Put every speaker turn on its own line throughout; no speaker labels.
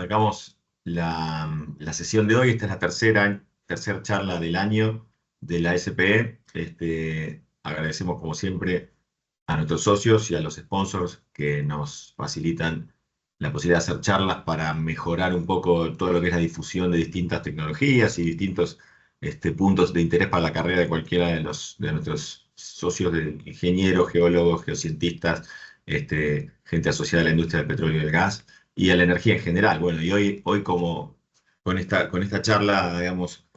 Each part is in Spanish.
arrancamos la sesión de hoy. Esta es la tercera charla del año de la SPE. Agradecemos como siempre a nuestros socios y a los sponsors que nos facilitan la posibilidad de hacer charlas para mejorar un poco todo lo que es la difusión de distintas tecnologías y distintos puntos de interés para la carrera de cualquiera de nuestros socios, de ingenieros, geólogos, geocientistas, gente asociada a la industria del petróleo y del gas y a la energía en general. Bueno, y hoy como con esta charla, digamos,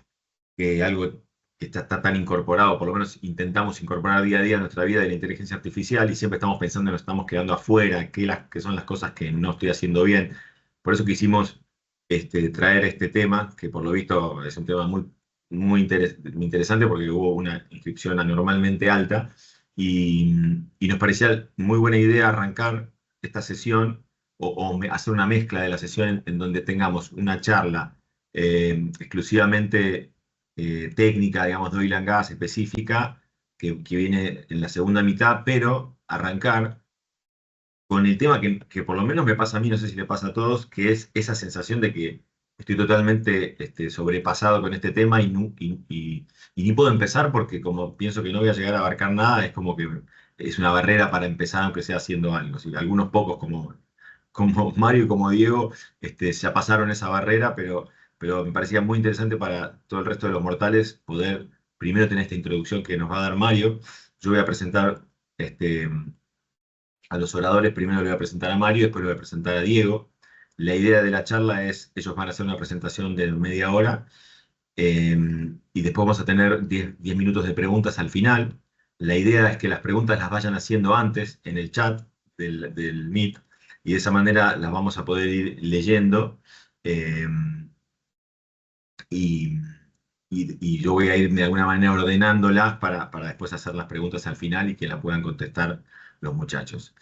que algo que está tan incorporado, por lo menos intentamos incorporar día a día en nuestra vida de la inteligencia artificial y siempre estamos pensando, nos estamos quedando afuera, qué son las cosas que no estoy haciendo bien. Por eso quisimos traer este tema, que por lo visto es un tema muy interesante porque hubo una inscripción anormalmente alta y nos parecía muy buena idea arrancar esta sesión o hacer una mezcla de la sesión en donde tengamos una charla exclusivamente técnica, digamos, de oil and gas específica, que viene en la segunda mitad, pero arrancar con el tema que por lo menos me pasa a mí, no sé si le pasa a todos, que es esa sensación de que estoy totalmente sobrepasado con este tema y ni puedo empezar porque como pienso que no voy a llegar a abarcar nada, es como que es una barrera para empezar, aunque sea haciendo algo. ¿Sí? Algunos pocos como Mario y como Diego ya pasaron esa barrera, pero me parecía muy interesante para todo el resto de los mortales poder primero tener esta introducción que nos va a dar Mario. Yo voy a presentar a los oradores, primero le voy a presentar a Mario, después le voy a presentar a Diego. La idea de la charla es, ellos van a hacer una presentación de media hora eh, y después vamos a tener 10 minutos de preguntas al final. La idea es que las preguntas las vayan haciendo antes en el chat del Meet y de esa manera las vamos a poder ir leyendo eh, y, y yo voy a ir de alguna manera ordenándolas para después hacer las preguntas al final y que la puedan contestar los muchachos.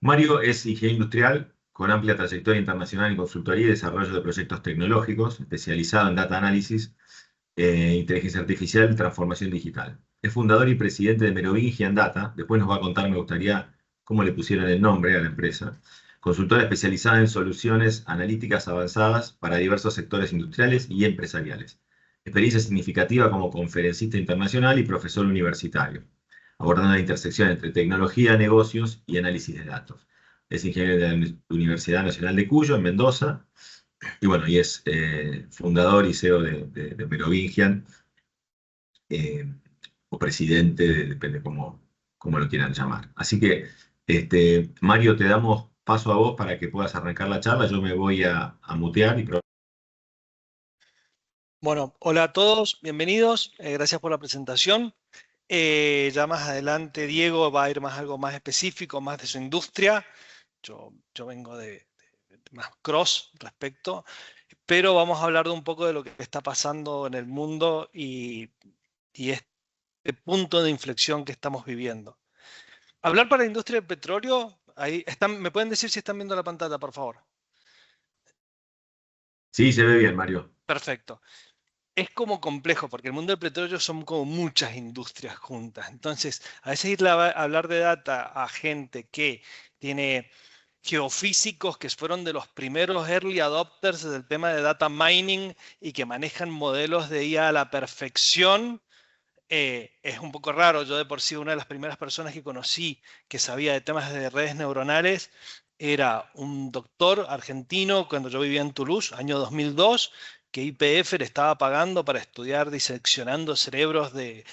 Mario es ingeniero industrial con amplia trayectoria internacional en consultoría y desarrollo de proyectos tecnológicos, especializado en data análisis, inteligencia artificial y transformación digital. Es fundador y presidente de Merovingian Data. Después nos va a contar, me gustaría, cómo le pusieron el nombre a la empresa. Consultora especializada en soluciones analíticas avanzadas para diversos sectores industriales y empresariales. Experiencia significativa como conferencista internacional y profesor universitario, abordando la intersección entre tecnología, negocios y análisis de datos. Es ingeniero de la Universidad Nacional de Cuyo, en Mendoza, y bueno, y es fundador y CEO de Merovingian, eh, o presidente, depende cómo lo quieran llamar. Así que, Mario, te damos paso a vos para que puedas arrancar la charla. Yo me voy a mutear y
Bueno, hola a todos, bienvenidos, gracias por la presentación. Ya más adelante Diego va a ir más algo más específico, más de su industria. Yo vengo de más cross respecto, pero vamos a hablar de un poco de lo que está pasando en el mundo y este punto de inflexión que estamos viviendo. Hablar para la industria del petróleo, ahí están, ¿me pueden decir si están viendo la pantalla, por favor?
sí, se ve bien, Mario.
Perfecto. Es como complejo, porque el mundo del petróleo son como muchas industrias juntas. Entonces, a veces ir a hablar de data a gente que tiene geofísicos que fueron de los primeros early adopters del tema de data mining y que manejan modelos de IA a la perfección, es un poco raro. Yo de por sí una de las primeras personas que conocí que sabía de temas de redes neuronales era un doctor argentino cuando yo vivía en Toulouse, año 2002, que YPF le estaba pagando para estudiar diseccionando cerebros de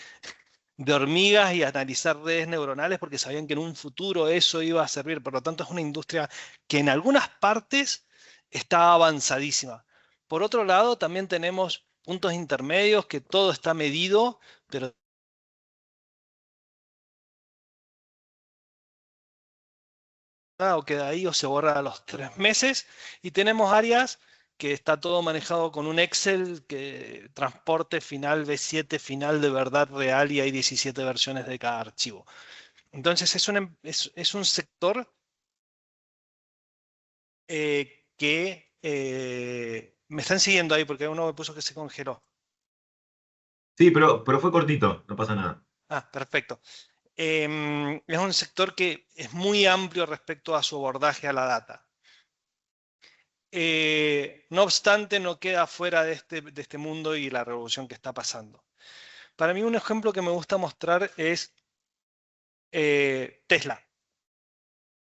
hormigas y analizar redes neuronales porque sabían que en un futuro eso iba a servir. Por lo tanto, es una industria que en algunas partes está avanzadísima. Por otro lado, también tenemos puntos intermedios que todo está medido, pero o queda ahí o se borra a los 3 meses. Y tenemos áreas que está todo manejado con un Excel, que transporte final V7, final de verdad real, y hay 17 versiones de cada archivo. Entonces es un sector que me están siguiendo ahí porque uno me puso que se congeló.
Sí, pero fue cortito, no pasa nada.
Ah, perfecto. Es un sector que es muy amplio respecto a su abordaje a la data. No obstante, no queda fuera de este mundo y la revolución que está pasando. Para mí un ejemplo que me gusta mostrar es Tesla.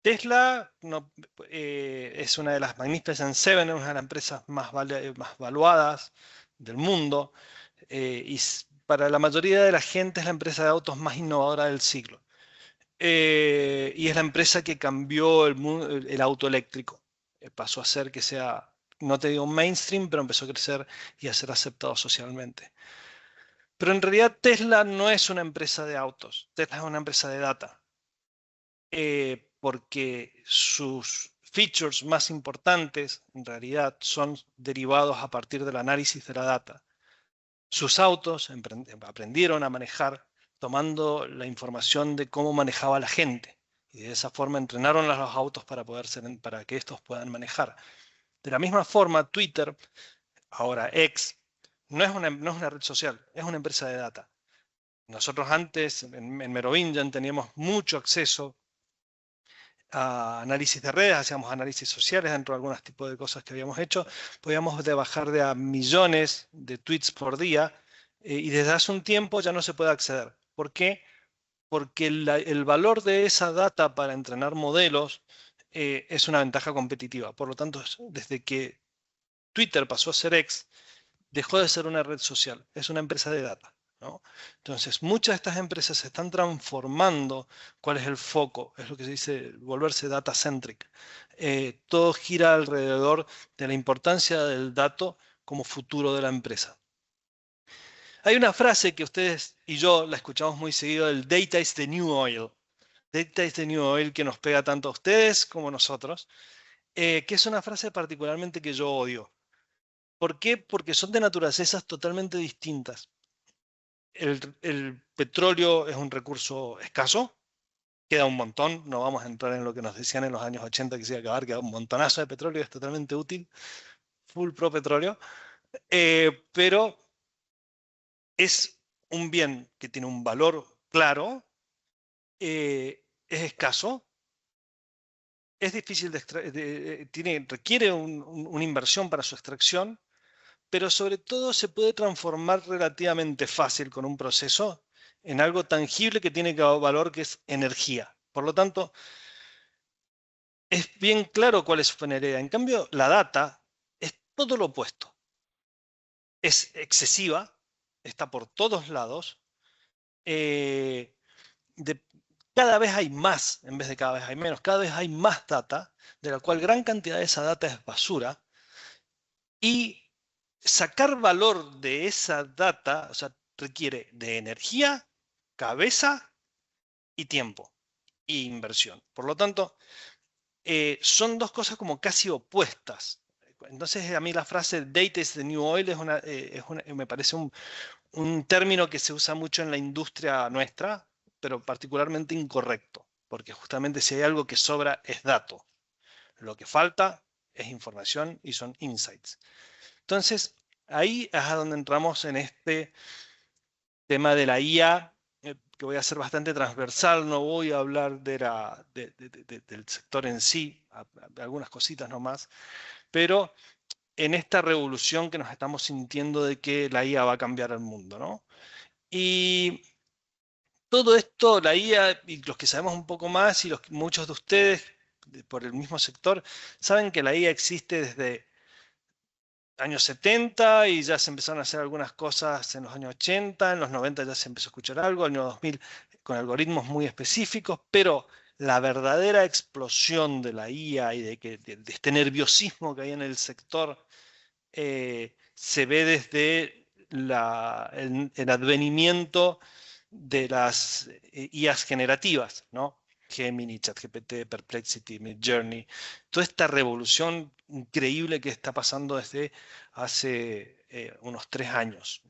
Tesla es una de las Magnificent Seven, es una de las empresas más valuadas del mundo, y para la mayoría de la gente es la empresa de autos más innovadora del siglo. Y es la empresa que cambió el auto eléctrico. Pasó a ser que sea, no te digo mainstream, pero empezó a crecer y a ser aceptado socialmente. Pero en realidad Tesla no es una empresa de autos, Tesla es una empresa de data. Porque sus features más importantes en realidad son derivados a partir del análisis de la data. Sus autos aprendieron a manejar tomando la información de cómo manejaba la gente. Y de esa forma entrenaron a los autos para que estos puedan manejar. De la misma forma, Twitter, ahora X, no es una red social, es una empresa de data. Nosotros antes, en Merovingian, teníamos mucho acceso a análisis de redes, hacíamos análisis sociales dentro de algunos tipos de cosas que habíamos hecho. Podíamos bajar de a millones de tweets por día y desde hace un tiempo ya no se puede acceder. ¿Por qué? Porque el valor de esa data para entrenar modelos es una ventaja competitiva. Por lo tanto, desde que Twitter pasó a ser X, dejó de ser una red social, es una empresa de data, ¿no? Entonces, muchas de estas empresas se están transformando. ¿Cuál es el foco? Es lo que se dice volverse data-centric. Todo gira alrededor de la importancia del dato como futuro de la empresa. Hay una frase que ustedes y yo la escuchamos muy seguido, el data is the new oil. Data is the new oil, que nos pega tanto a ustedes como a nosotros, que es una frase particularmente que yo odio. ¿Por qué? Porque son de naturalezas totalmente distintas. El petróleo es un recurso escaso, queda un montón, no vamos a entrar en lo que nos decían en los años 80 que se iba a acabar, queda un montonazo de petróleo, es totalmente útil, full pro petróleo, pero es un bien que tiene un valor claro, es escaso, es difícil requiere una inversión para su extracción, pero sobre todo se puede transformar relativamente fácil con un proceso en algo tangible que tiene valor, que es energía. Por lo tanto, es bien claro cuál es su finalidad. En cambio, la data es todo lo opuesto. Es excesiva, está por todos lados, eh, cada vez hay más en vez de cada vez hay menos, cada vez hay más data, de la cual gran cantidad de esa data es basura, y sacar valor de esa data, o sea, requiere de energía, cabeza y tiempo e inversión. Por lo tanto, son dos cosas como casi opuestas. Entonces, a mí la frase data is the new oil me parece un término que se usa mucho en la industria nuestra, pero particularmente incorrecto, porque justamente si hay algo que sobra es dato. Lo que falta es información y son insights. Entonces, ahí es a donde entramos en este tema de la IA, que voy a ser bastante transversal, no voy a hablar del sector en sí, algunas cositas nomás, pero en esta revolución que nos estamos sintiendo de que la IA va a cambiar el mundo, ¿no? Y todo esto, la IA, y los que sabemos un poco más, y muchos de ustedes por el mismo sector, saben que la IA existe desde años 70 y ya se empezaron a hacer algunas cosas en los años 80, en los 90 ya se empezó a escuchar algo, en el año 2000 con algoritmos muy específicos, pero la verdadera explosión de la IA y de este nerviosismo que hay en el sector se ve desde el advenimiento de las IAs generativas, ¿no? Gemini, ChatGPT, Perplexity, Midjourney, toda esta revolución increíble que está pasando desde hace unos 3 años,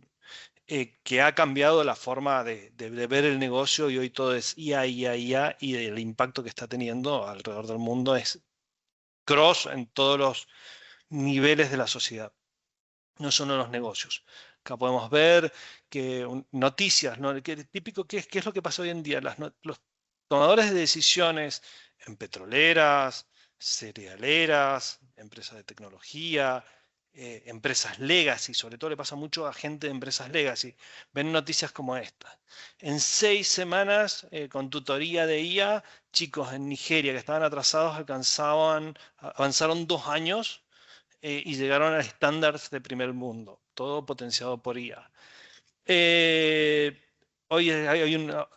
que ha cambiado la forma de ver el negocio y hoy todo es IA, IA, IA y el impacto que está teniendo alrededor del mundo es cross en todos los niveles de la sociedad, no solo en los negocios. Acá podemos ver que noticias, ¿no? Típico, ¿qué es lo que pasa hoy en día? Los tomadores de decisiones en petroleras, cerealeras, empresas de tecnología, empresas legacy, sobre todo le pasa mucho a gente de empresas legacy. Ven noticias como esta. En 6 semanas, con tutoría de IA, chicos en Nigeria que estaban atrasados avanzaron 2 años y llegaron a estándares de primer mundo, todo potenciado por IA. Hoy hay una,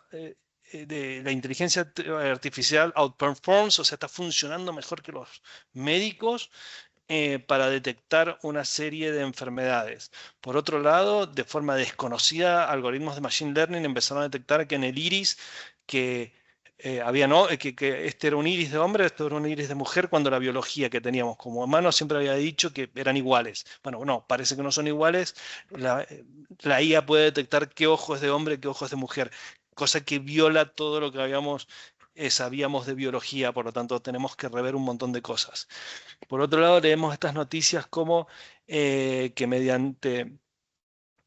de la inteligencia artificial outperforms, o sea, está funcionando mejor que los médicos para detectar una serie de enfermedades. Por otro lado, de forma desconocida, algoritmos de machine learning empezaron a detectar que en el iris que que este era un iris de hombre, esto era un iris de mujer, cuando la biología que teníamos como humanos siempre había dicho que eran iguales. Bueno, no, parece que no son iguales. La IA puede detectar qué ojo es de hombre, qué ojo es de mujer, cosa que viola todo lo que sabíamos de biología, por lo tanto tenemos que rever un montón de cosas. Por otro lado, leemos estas noticias como que mediante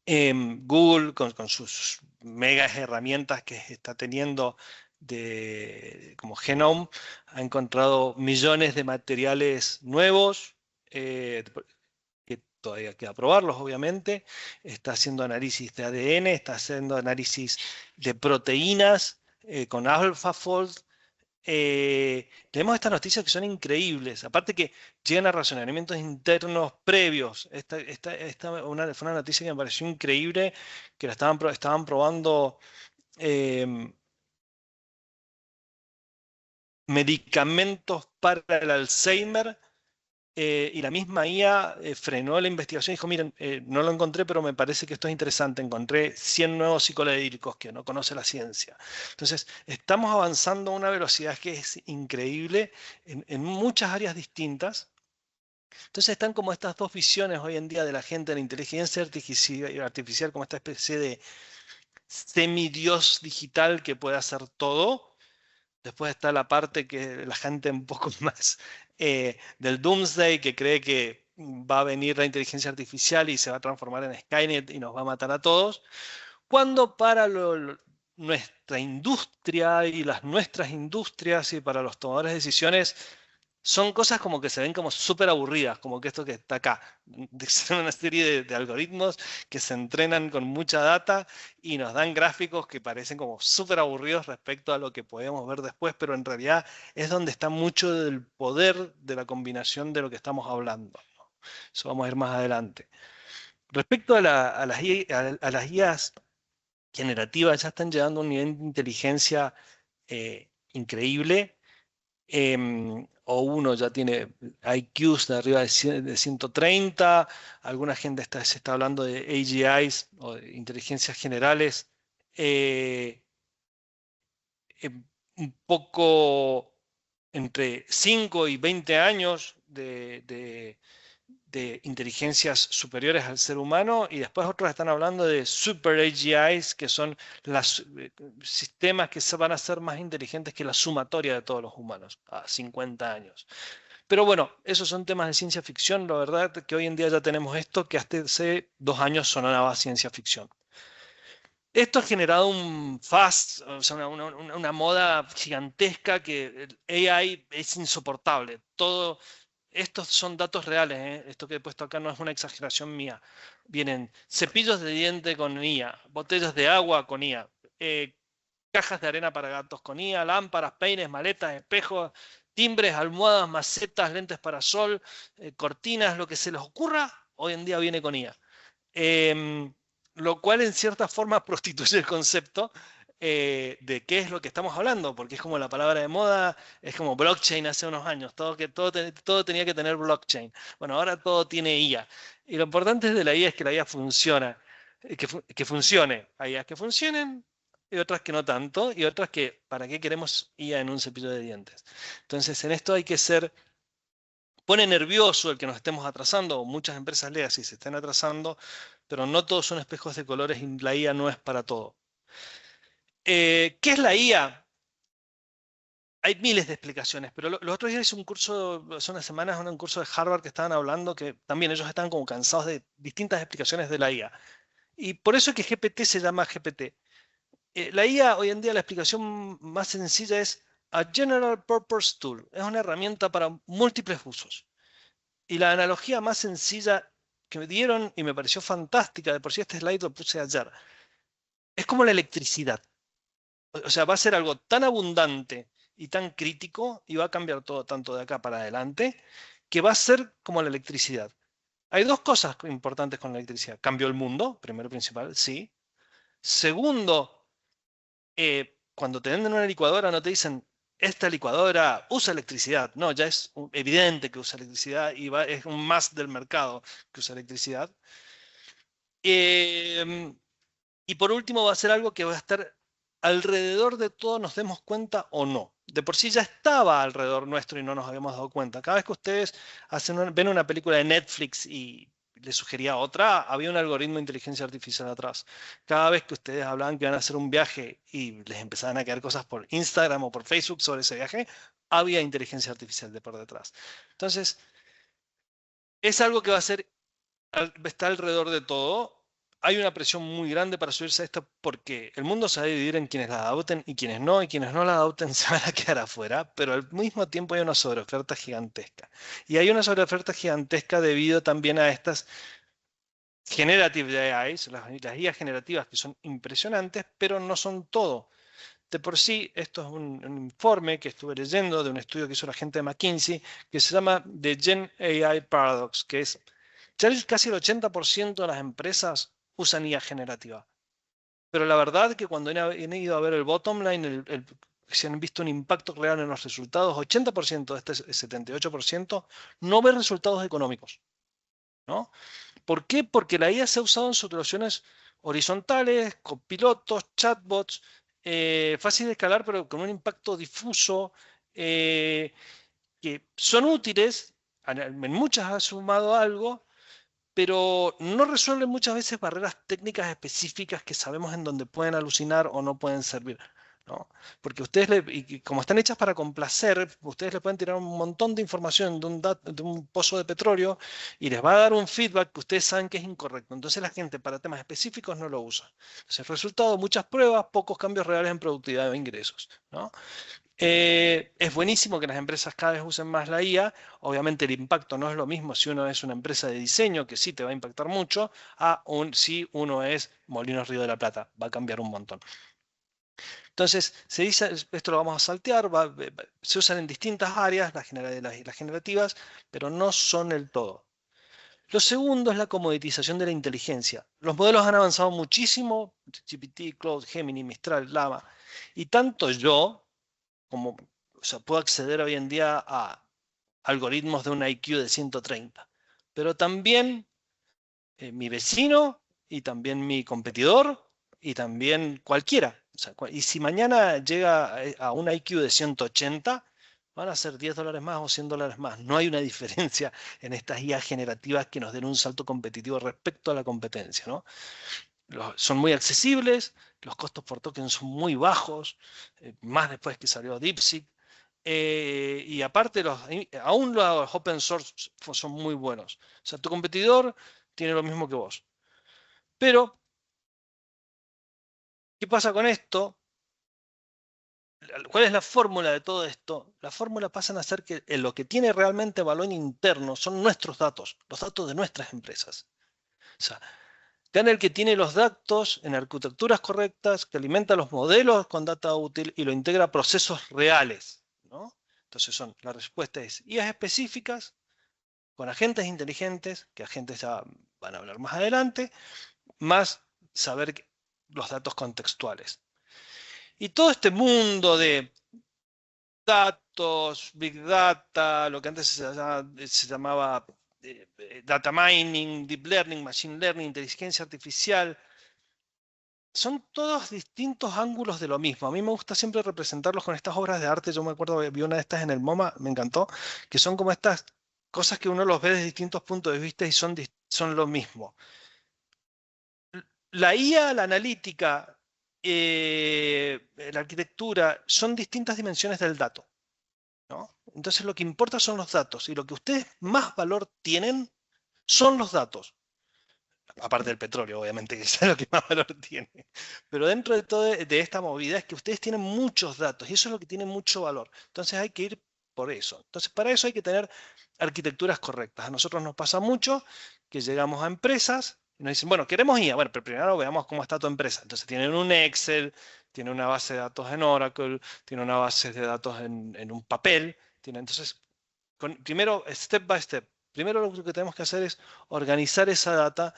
Google, con sus megas herramientas que está teniendo como Genome, ha encontrado millones de materiales nuevos, que todavía queda probarlos, obviamente. Está haciendo análisis de ADN, está haciendo análisis de proteínas con AlphaFold. Tenemos estas noticias que son increíbles, aparte que llegan a razonamientos internos previos. Fue una noticia que me pareció increíble, que la estaban probando medicamentos para el Alzheimer, y la misma IA frenó la investigación y dijo, miren, no lo encontré, pero me parece que esto es interesante. Encontré 100 nuevos psicoledéricos que no conoce la ciencia. Entonces, estamos avanzando a una velocidad que es increíble en muchas áreas distintas. Entonces están como estas dos visiones hoy en día de la gente de la inteligencia artificial como esta especie de semidios digital que puede hacer todo. Después está la parte que la gente un poco más del Doomsday, que cree que va a venir la inteligencia artificial y se va a transformar en Skynet y nos va a matar a todos. Cuando para nuestra industria y nuestras industrias y para los tomadores de decisiones son cosas como que se ven como súper aburridas, como que esto que está acá, son una serie de algoritmos que se entrenan con mucha data y nos dan gráficos que parecen como súper aburridos respecto a lo que podemos ver después, pero en realidad es donde está mucho del poder de la combinación de lo que estamos hablando. Eso vamos a ir más adelante. Respecto a las IAs generativas, ya están llegando a un nivel de inteligencia increíble. O uno ya tiene IQs de arriba de 130, alguna gente se está hablando de AGIs o de inteligencias generales, un poco entre 5 y 20 años de inteligencias superiores al ser humano, y después otros están hablando de super AGIs, que son los sistemas que van a ser más inteligentes que la sumatoria de todos los humanos a 50 años. Pero bueno, esos son temas de ciencia ficción. La verdad que hoy en día ya tenemos esto que hasta hace 2 años sonaba ciencia ficción. Esto ha generado un fast, o sea, una moda gigantesca que el AI es insoportable. Estos son datos reales, ¿eh? Esto que he puesto acá no es una exageración mía. Vienen cepillos de diente con IA, botellas de agua con IA, cajas de arena para gatos con IA, lámparas, peines, maletas, espejos, timbres, almohadas, macetas, lentes para sol, cortinas, lo que se les ocurra, hoy en día viene con IA. Lo cual en cierta forma prostituye el concepto de qué es lo que estamos hablando, porque es como la palabra de moda, es como blockchain hace unos años, todo tenía que tener blockchain. Bueno, ahora todo tiene IA. Y lo importante de la IA es que la IA funciona, que funcione. Hay IAs que funcionen y otras que no tanto, y otras que, ¿para qué queremos IA en un cepillo de dientes? Entonces, en esto hay que ser... Pone nervioso el que nos estemos atrasando, o muchas empresas legacy se estén atrasando, pero no todos son espejos de colores y la IA no es para todo. ¿Qué es la IA? Hay miles de explicaciones, pero los otros días hice un curso, hace unas semanas, un curso de Harvard que estaban hablando que también ellos están como cansados de distintas explicaciones de la IA. Y por eso es que GPT se llama GPT. La IA hoy en día, la explicación más sencilla es a General Purpose Tool. Es una herramienta para múltiples usos. Y la analogía más sencilla que me dieron, y me pareció fantástica, de por sí este slide lo puse ayer, es como la electricidad. O sea, va a ser algo tan abundante y tan crítico, y va a cambiar todo tanto de acá para adelante, que va a ser como la electricidad. Hay dos cosas importantes con la electricidad. Cambió el mundo, primero y principal, sí. Segundo, cuando te venden una licuadora no te dicen, esta licuadora usa electricidad. No, ya es evidente que usa electricidad y es un más del mercado que usa electricidad. Y por último va a ser algo que va a estar alrededor de todo, nos demos cuenta o no. De por sí ya estaba alrededor nuestro y no nos habíamos dado cuenta. Cada vez que ustedes ven una película de Netflix y les sugería otra, había un algoritmo de inteligencia artificial atrás. Cada vez que ustedes hablaban que iban a hacer un viaje y les empezaban a caer cosas por Instagram o por Facebook sobre ese viaje, había inteligencia artificial de por detrás. Entonces, es algo que va a ser, está alrededor de todo. Hay una presión muy grande para subirse a esto porque el mundo se va a dividir en quienes la adopten y quienes no la adopten se van a quedar afuera, pero al mismo tiempo hay una sobreoferta gigantesca. Y hay una sobreoferta gigantesca debido también a estas generative AIs, las guías generativas que son impresionantes, pero no son todo. De por sí, esto es un informe que estuve leyendo de un estudio que hizo la gente de McKinsey, que se llama The Gen AI Paradox, que es ya casi el 80% de las empresas usan IA generativa. Pero la verdad es que cuando han ido a ver el bottom line, si han visto un impacto real en los resultados, 80% de este 78% no ve resultados económicos, ¿no? ¿Por qué? Porque la IA se ha usado en soluciones horizontales, con pilotos, chatbots, fácil de escalar, pero con un impacto difuso, que son útiles, en muchas ha sumado algo, pero no resuelven muchas veces barreras técnicas específicas que sabemos en dónde pueden alucinar o no pueden servir, ¿no? Porque ustedes, y como están hechas para complacer, ustedes le pueden tirar un montón de información de un pozo de petróleo y les va a dar un feedback que ustedes saben que es incorrecto. Entonces la gente para temas específicos no lo usa. Entonces el resultado, muchas pruebas, pocos cambios reales en productividad o ingresos, ¿no? Es buenísimo que las empresas cada vez usen más la IA. Obviamente el impacto no es lo mismo si uno es una empresa de diseño, que sí te va a impactar mucho, si uno es Molinos Río de la Plata. Va a cambiar un montón. Entonces, se dice, esto lo vamos a saltear, se usan en distintas áreas, las generativas, pero no son el todo. Lo segundo es la comoditización de la inteligencia. Los modelos han avanzado muchísimo, GPT, Claude, Gemini, Mistral, Llama, y tanto yo, como, o sea, puedo acceder hoy en día a algoritmos de un IQ de 130, pero también mi vecino y también mi competidor y también cualquiera. O sea, y si mañana llega a un IQ de 180, van a ser $10 más o $100 más. No hay una diferencia en estas IA generativas que nos den un salto competitivo respecto a la competencia, ¿no? Son muy accesibles, los costos por token son muy bajos, más después que salió DeepSeek. Y aparte, aún los open source son muy buenos. O sea, tu competidor tiene lo mismo que vos. Pero, ¿qué pasa con esto? ¿Cuál es la fórmula de todo esto? La fórmula pasa a ser que lo que tiene realmente valor interno son nuestros datos, los datos de nuestras empresas. O sea, gana el que tiene los datos en arquitecturas correctas, que alimenta los modelos con data útil y lo integra a procesos reales, ¿no? Entonces la respuesta es IAs específicas con agentes inteligentes, que agentes ya van a hablar más adelante, más saber los datos contextuales. Y todo este mundo de datos, big data, lo que antes se llamaba data mining, deep learning, machine learning, inteligencia artificial, son todos distintos ángulos de lo mismo. A mí me gusta siempre representarlos con estas obras de arte. Yo me acuerdo que vi una de estas en el MoMA, me encantó, que son como estas cosas que uno los ve desde distintos puntos de vista y son lo mismo. La IA, la analítica, la arquitectura, son distintas dimensiones del dato, ¿no? Entonces lo que importa son los datos y lo que ustedes más valor tienen son los datos. aparte del petróleo, obviamente, que es lo que más valor tiene. Pero dentro de todo de esta movida es que ustedes tienen muchos datos y eso es lo que tiene mucho valor. Entonces hay que ir por eso. Entonces para eso hay que tener arquitecturas correctas. A nosotros nos pasa mucho que llegamos a empresas y nos dicen, bueno, queremos IA. Bueno, pero primero veamos cómo está tu empresa. Entonces tienen un Excel, tienen una base de datos en Oracle, tienen una base de datos en un papel. Entonces, primero, step by step. Primero lo que tenemos que hacer es organizar esa data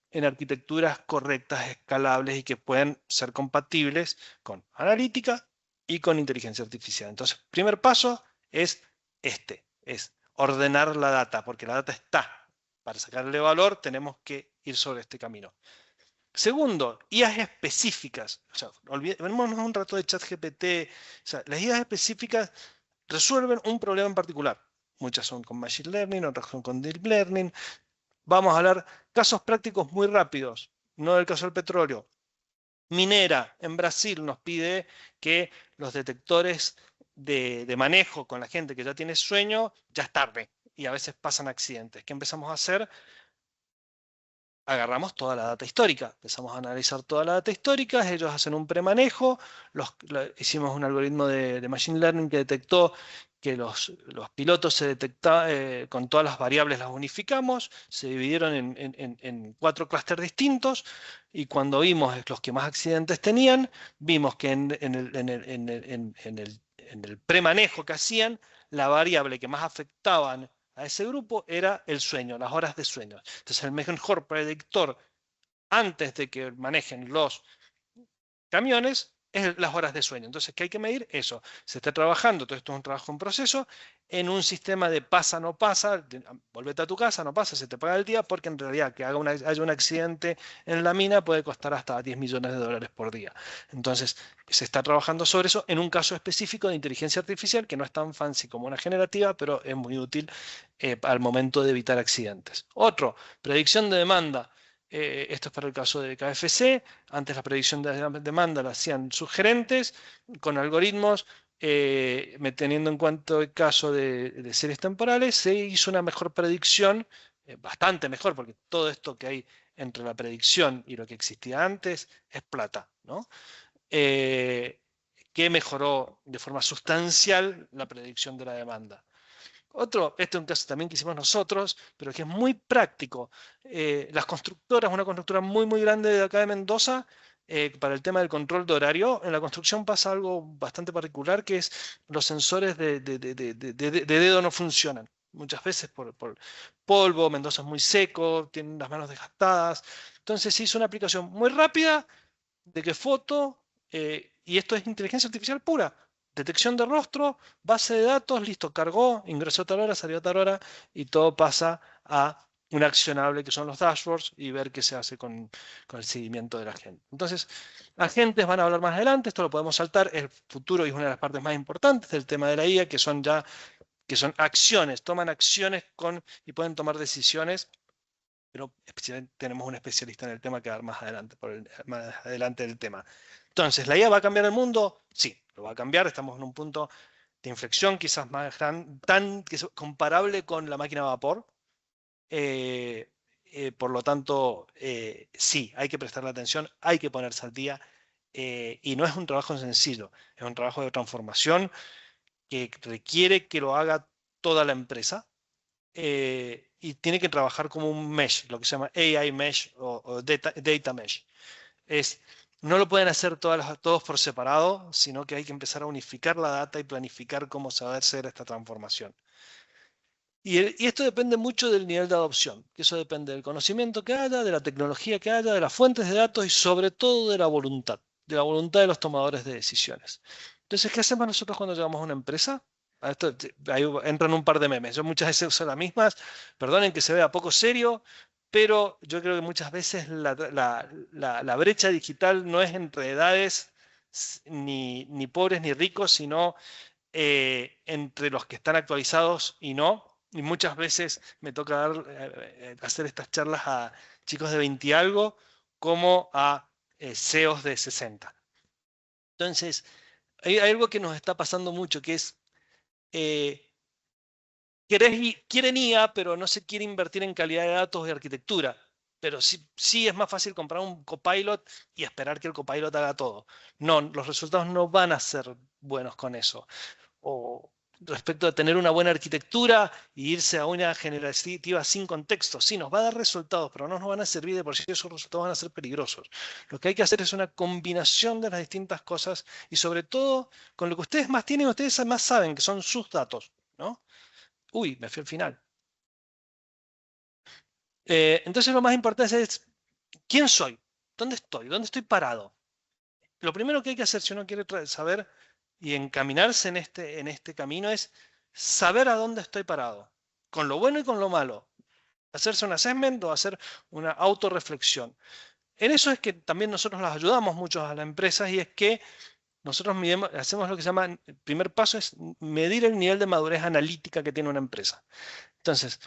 en arquitecturas correctas, escalables y que puedan ser compatibles con analítica y con inteligencia artificial. Entonces, primer paso es es ordenar la data, porque la data está. Para sacarle valor tenemos que ir sobre este camino. Segundo, IAs específicas. O sea, olvidémonos un rato de ChatGPT. O sea, las IAs específicas resuelven un problema en particular. Muchas son con Machine Learning, otras son con Deep Learning. Vamos a hablar casos prácticos muy rápidos, no del caso del petróleo. Minera en Brasil nos pide que los detectores de manejo con la gente que ya tiene sueño, ya es tarde y a veces pasan accidentes. ¿Qué empezamos a hacer? Agarramos toda la data histórica, empezamos a analizar toda la data histórica, ellos hacen un premanejo, hicimos un algoritmo de Machine Learning que detectó que los pilotos se detectaban, con todas las variables las unificamos, se dividieron en 4 clústeres distintos y cuando vimos los que más accidentes tenían, vimos que en el premanejo que hacían, la variable que más afectaban a ese grupo era el sueño, las horas de sueño. Entonces el mejor predictor antes de que manejen los camiones es las horas de sueño. Entonces, ¿qué hay que medir? Eso. Se está trabajando, todo esto es un trabajo en proceso, en un sistema de pasa, no pasa, volvete a tu casa, no pasa, se te paga el día, porque en realidad que haya un accidente en la mina puede costar hasta 10 millones de dólares por día. Entonces, se está trabajando sobre eso en un caso específico de inteligencia artificial que no es tan fancy como una generativa, pero es muy útil al momento de evitar accidentes. Otro, predicción de demanda. Esto es para el caso de KFC. Antes la predicción de la demanda la hacían sus gerentes con algoritmos. Teniendo en cuenta el caso de series temporales, se hizo una mejor predicción, bastante mejor, porque todo esto que hay entre la predicción y lo que existía antes es plata, ¿no? Que mejoró de forma sustancial la predicción de la demanda. Otro, este es un caso también que hicimos nosotros, pero que es muy práctico. Las constructoras, una constructora muy, muy grande de acá de Mendoza, para el tema del control de horario, en la construcción pasa algo bastante particular, que es los sensores de dedo no funcionan. Muchas veces por polvo, Mendoza es muy seco, tienen las manos desgastadas. Entonces se hizo una aplicación muy rápida de que foto, y esto es inteligencia artificial pura. Detección de rostro, base de datos, listo, cargó, ingresó a tal hora, salió a tal hora y todo pasa a un accionable que son los dashboards y ver qué se hace con el seguimiento de la gente. Entonces, agentes van a hablar más adelante, esto lo podemos saltar, el futuro y es una de las partes más importantes del tema de la IA, que son acciones, toman acciones y pueden tomar decisiones, pero tenemos un especialista en el tema que va a dar más adelante del tema. Entonces, ¿la IA va a cambiar el mundo? Sí, lo va a cambiar. Estamos en un punto de inflexión quizás más grande, comparable con la máquina a vapor. Por lo tanto, sí, hay que prestarle atención, hay que ponerse al día. Y no es un trabajo sencillo, es un trabajo de transformación que requiere que lo haga toda la empresa. Y tiene que trabajar como un mesh, lo que se llama AI mesh o data mesh. No lo pueden hacer todos por separado, sino que hay que empezar a unificar la data y planificar cómo se va a hacer esta transformación. Y esto depende mucho del nivel de adopción, que eso depende del conocimiento que haya, de la tecnología que haya, de las fuentes de datos y sobre todo de la voluntad de los tomadores de decisiones. Entonces, ¿qué hacemos nosotros cuando llegamos a una empresa? Esto, ahí entran un par de memes. Yo muchas veces uso las mismas. Perdonen que se vea poco serio, pero yo creo que muchas veces la brecha digital no es entre edades ni pobres ni ricos, sino entre los que están actualizados y no. Y muchas veces me toca hacer estas charlas a chicos de 20 y algo como a CEOs de 60. Entonces, hay algo que nos está pasando mucho, que es quieren IA, pero no se quiere invertir en calidad de datos y arquitectura. pero sí es más fácil comprar un Copilot y esperar que el Copilot haga todo. No, los resultados no van a ser buenos con eso. O respecto a tener una buena arquitectura e irse a una generativa sin contexto. Sí, nos va a dar resultados, pero no nos van a servir de por sí, esos resultados van a ser peligrosos. Lo que hay que hacer es una combinación de las distintas cosas y sobre todo con lo que ustedes más tienen, ustedes más saben, que son sus datos, ¿no? Uy, me fui al final. Entonces lo más importante es, ¿quién soy? ¿Dónde estoy? ¿Dónde estoy parado? Lo primero que hay que hacer si uno quiere saber y encaminarse en este camino es saber a dónde estoy parado, con lo bueno y con lo malo. Hacerse un assessment o hacer una autorreflexión. En eso es que también nosotros las ayudamos mucho a las empresas y es que nosotros hacemos lo que se llama, el primer paso es medir el nivel de madurez analítica que tiene una empresa. Entonces,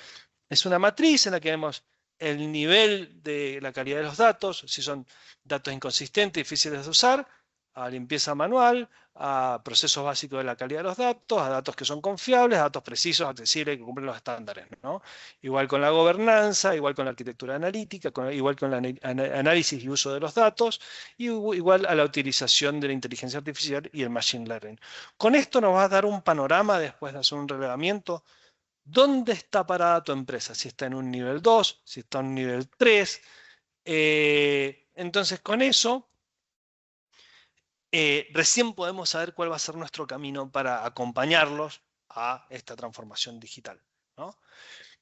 es una matriz en la que vemos el nivel de la calidad de los datos, si son datos inconsistentes, difíciles de usar, a limpieza manual, a procesos básicos de la calidad de los datos, a datos que son confiables, a datos precisos, accesibles, que cumplen los estándares, ¿no? Igual con la gobernanza, igual con la arquitectura analítica, igual con el análisis y uso de los datos, y igual a la utilización de la inteligencia artificial y el machine learning. Con esto nos va a dar un panorama después de hacer un relevamiento. ¿Dónde está parada tu empresa? Si está en un nivel 2, si está en un nivel 3. Entonces, con eso, recién podemos saber cuál va a ser nuestro camino para acompañarlos a esta transformación digital, ¿no?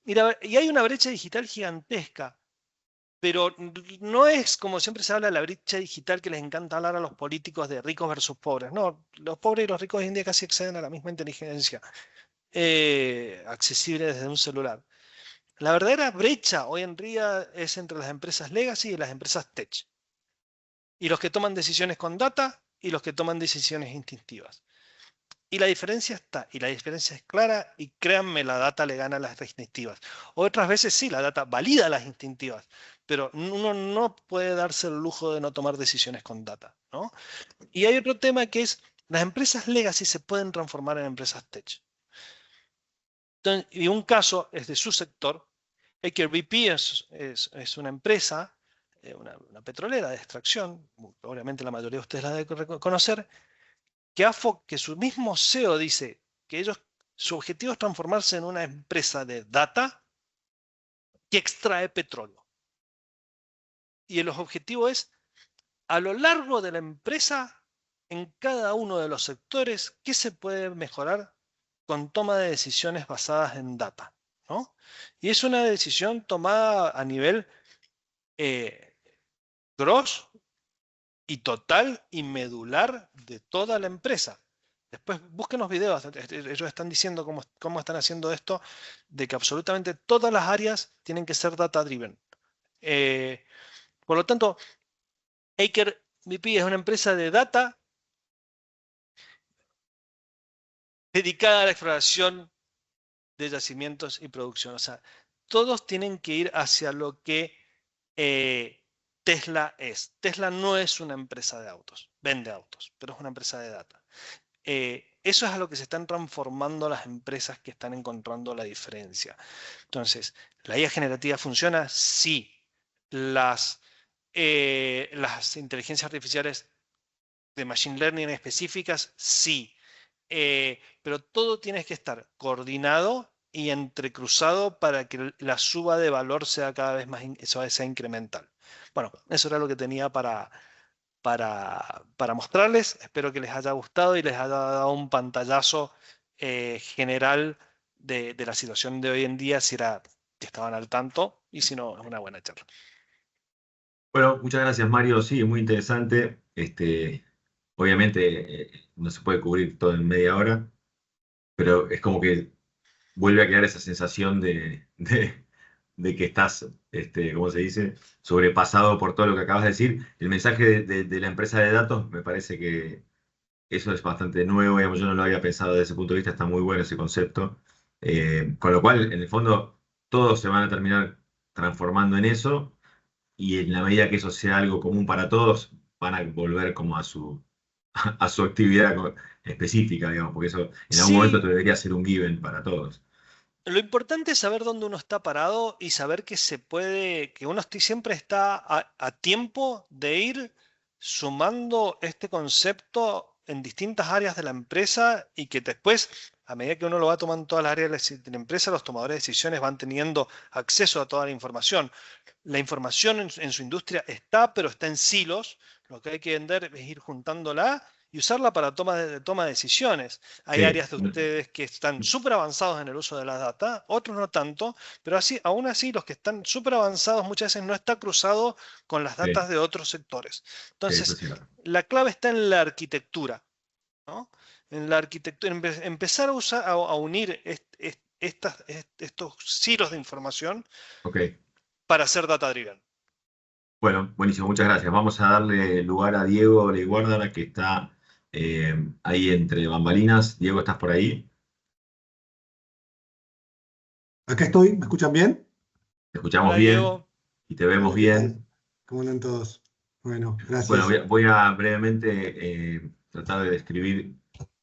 Y hay una brecha digital gigantesca, pero no es como siempre se habla de la brecha digital que les encanta hablar a los políticos de ricos versus pobres. No, los pobres y los ricos hoy en día casi acceden a la misma inteligencia accesible desde un celular. La verdadera brecha hoy en día es entre las empresas legacy y las empresas tech. Y los que toman decisiones con data y los que toman decisiones instintivas. Y la diferencia está, y la diferencia es clara, y créanme, la data le gana a las instintivas. Otras veces sí, la data valida las instintivas, pero uno no puede darse el lujo de no tomar decisiones con data, ¿no? Y hay otro tema que es, las empresas legacy se pueden transformar en empresas tech. Entonces, y un caso es de su sector. Aker BP es una empresa, una petrolera de extracción, obviamente la mayoría de ustedes la deben conocer, que su mismo CEO dice que su objetivo es transformarse en una empresa de data que extrae petróleo. Y el objetivo es, a lo largo de la empresa, en cada uno de los sectores, ¿qué se puede mejorar con toma de decisiones basadas en data? ¿No? Y es una decisión tomada a nivel gross y total y medular de toda la empresa. Después busquen los videos, ellos están diciendo cómo están haciendo esto, de que absolutamente todas las áreas tienen que ser data driven. Por lo tanto, Aker BP es una empresa de data dedicada a la exploración de yacimientos y producción. O sea, todos tienen que ir hacia lo que Tesla es. Tesla no es una empresa de autos, vende autos, pero es una empresa de data. Eso es a lo que se están transformando las empresas que están encontrando la diferencia. Entonces, ¿la IA generativa funciona? Sí. Las inteligencias artificiales de machine learning específicas, sí. Pero todo tiene que estar coordinado y entrecruzado para que la suba de valor sea cada vez más sea incremental. Bueno, eso era lo que tenía para mostrarles. Espero que les haya gustado y les haya dado un pantallazo general de la situación de hoy en día, si estaban al tanto, y si no, es una buena charla.
Bueno, muchas gracias, Mario. Sí, muy interesante. Obviamente no se puede cubrir todo en media hora, pero es como que vuelve a quedar esa sensación de que estás, ¿cómo se dice?, sobrepasado por todo lo que acabas de decir. El mensaje de la empresa de datos me parece que eso es bastante nuevo, digamos, yo no lo había pensado desde ese punto de vista, está muy bueno ese concepto. Con lo cual, en el fondo, todos se van a terminar transformando en eso y en la medida que eso sea algo común para todos, van a volver como a su actividad específica, digamos, porque eso en algún momento
Sí,
debería ser un given para todos.
Lo importante es saber dónde uno está parado y saber que se puede, que uno siempre está a tiempo de ir sumando este concepto en distintas áreas de la empresa y que después, a medida que uno lo va tomando en todas las áreas de la empresa, los tomadores de decisiones van teniendo acceso a toda la información. La información en su industria está, pero está en silos. Lo que hay que vender es ir juntándola y usarla para toma de decisiones. Hay
Sí,
áreas de ustedes que están súper avanzados en el uso de la data, otros no tanto, pero aún así los que están súper avanzados muchas veces no está cruzado con las
sí,
datas de otros sectores.
eso es
Entonces,
cierto.
la clave está en la arquitectura, ¿no? En la arquitectura, empezar a unir estos silos de información
Ok.
para hacer data driven.
Bueno, buenísimo, muchas gracias. Vamos a darle lugar a Diego Leguárdara, que está ahí entre bambalinas. Diego, ¿estás por ahí?
Acá estoy, ¿me escuchan bien?
Te escuchamos
Hola
bien
Diego.
y te vemos
Hola, ¿qué tal?
bien.
¿Cómo andan todos? Bueno,
Bueno,
gracias.
voy a brevemente tratar de describir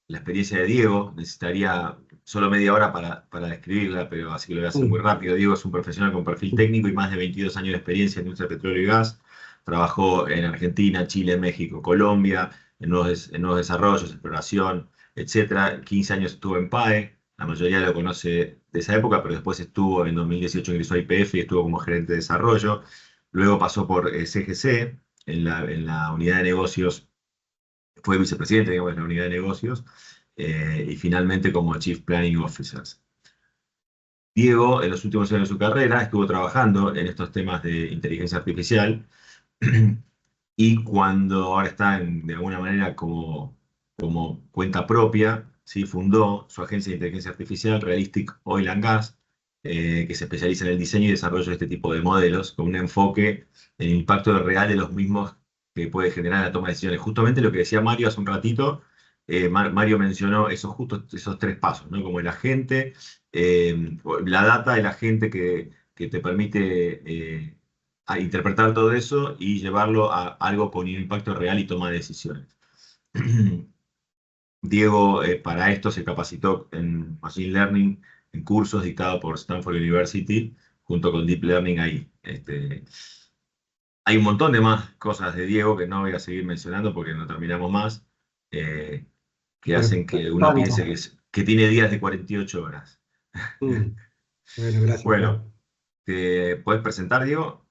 la experiencia de Diego. Necesitaría solo media hora para describirla, pero así que lo voy a hacer muy
Mm,
rápido. Diego es un profesional con perfil técnico y más de 22 años de experiencia en industria de petróleo y gas. Trabajó en Argentina, Chile, México, Colombia, en nuevos desarrollos, exploración, etcétera. 15 años estuvo en PAE. La mayoría lo conoce de esa época, pero después estuvo en 2018 ingresó a YPF y estuvo como gerente de desarrollo. Luego pasó por CGC en la unidad de negocios, fue vicepresidente, digamos, de la unidad de negocios, y finalmente como Chief Planning Officer. Diego, en los últimos años de su carrera, estuvo trabajando en estos temas de inteligencia artificial y cuando ahora está de alguna manera como cuenta propia, ¿sí? Fundó su agencia de inteligencia artificial, Realistic Oil and Gas, que se especializa en el diseño y desarrollo de este tipo de modelos, con un enfoque en el impacto real de los mismos que puede generar la toma de decisiones. Justamente lo que decía Mario hace un ratito, Mario mencionó justo esos tres pasos, ¿no? Como el agente, la data, el agente que te permite a interpretar todo eso y llevarlo a algo con impacto real y toma de decisiones. Diego, para esto se capacitó en Machine Learning, en cursos dictados por Stanford University, junto con Deep Learning ahí. Hay un montón de más cosas de Diego que no voy a seguir mencionando porque no terminamos más, eh, que hacen que uno piense
Perfecto.
que tiene días de 48 horas.
Mm, Bueno, gracias, Fer.
Bueno, ¿te puedes presentar, Diego?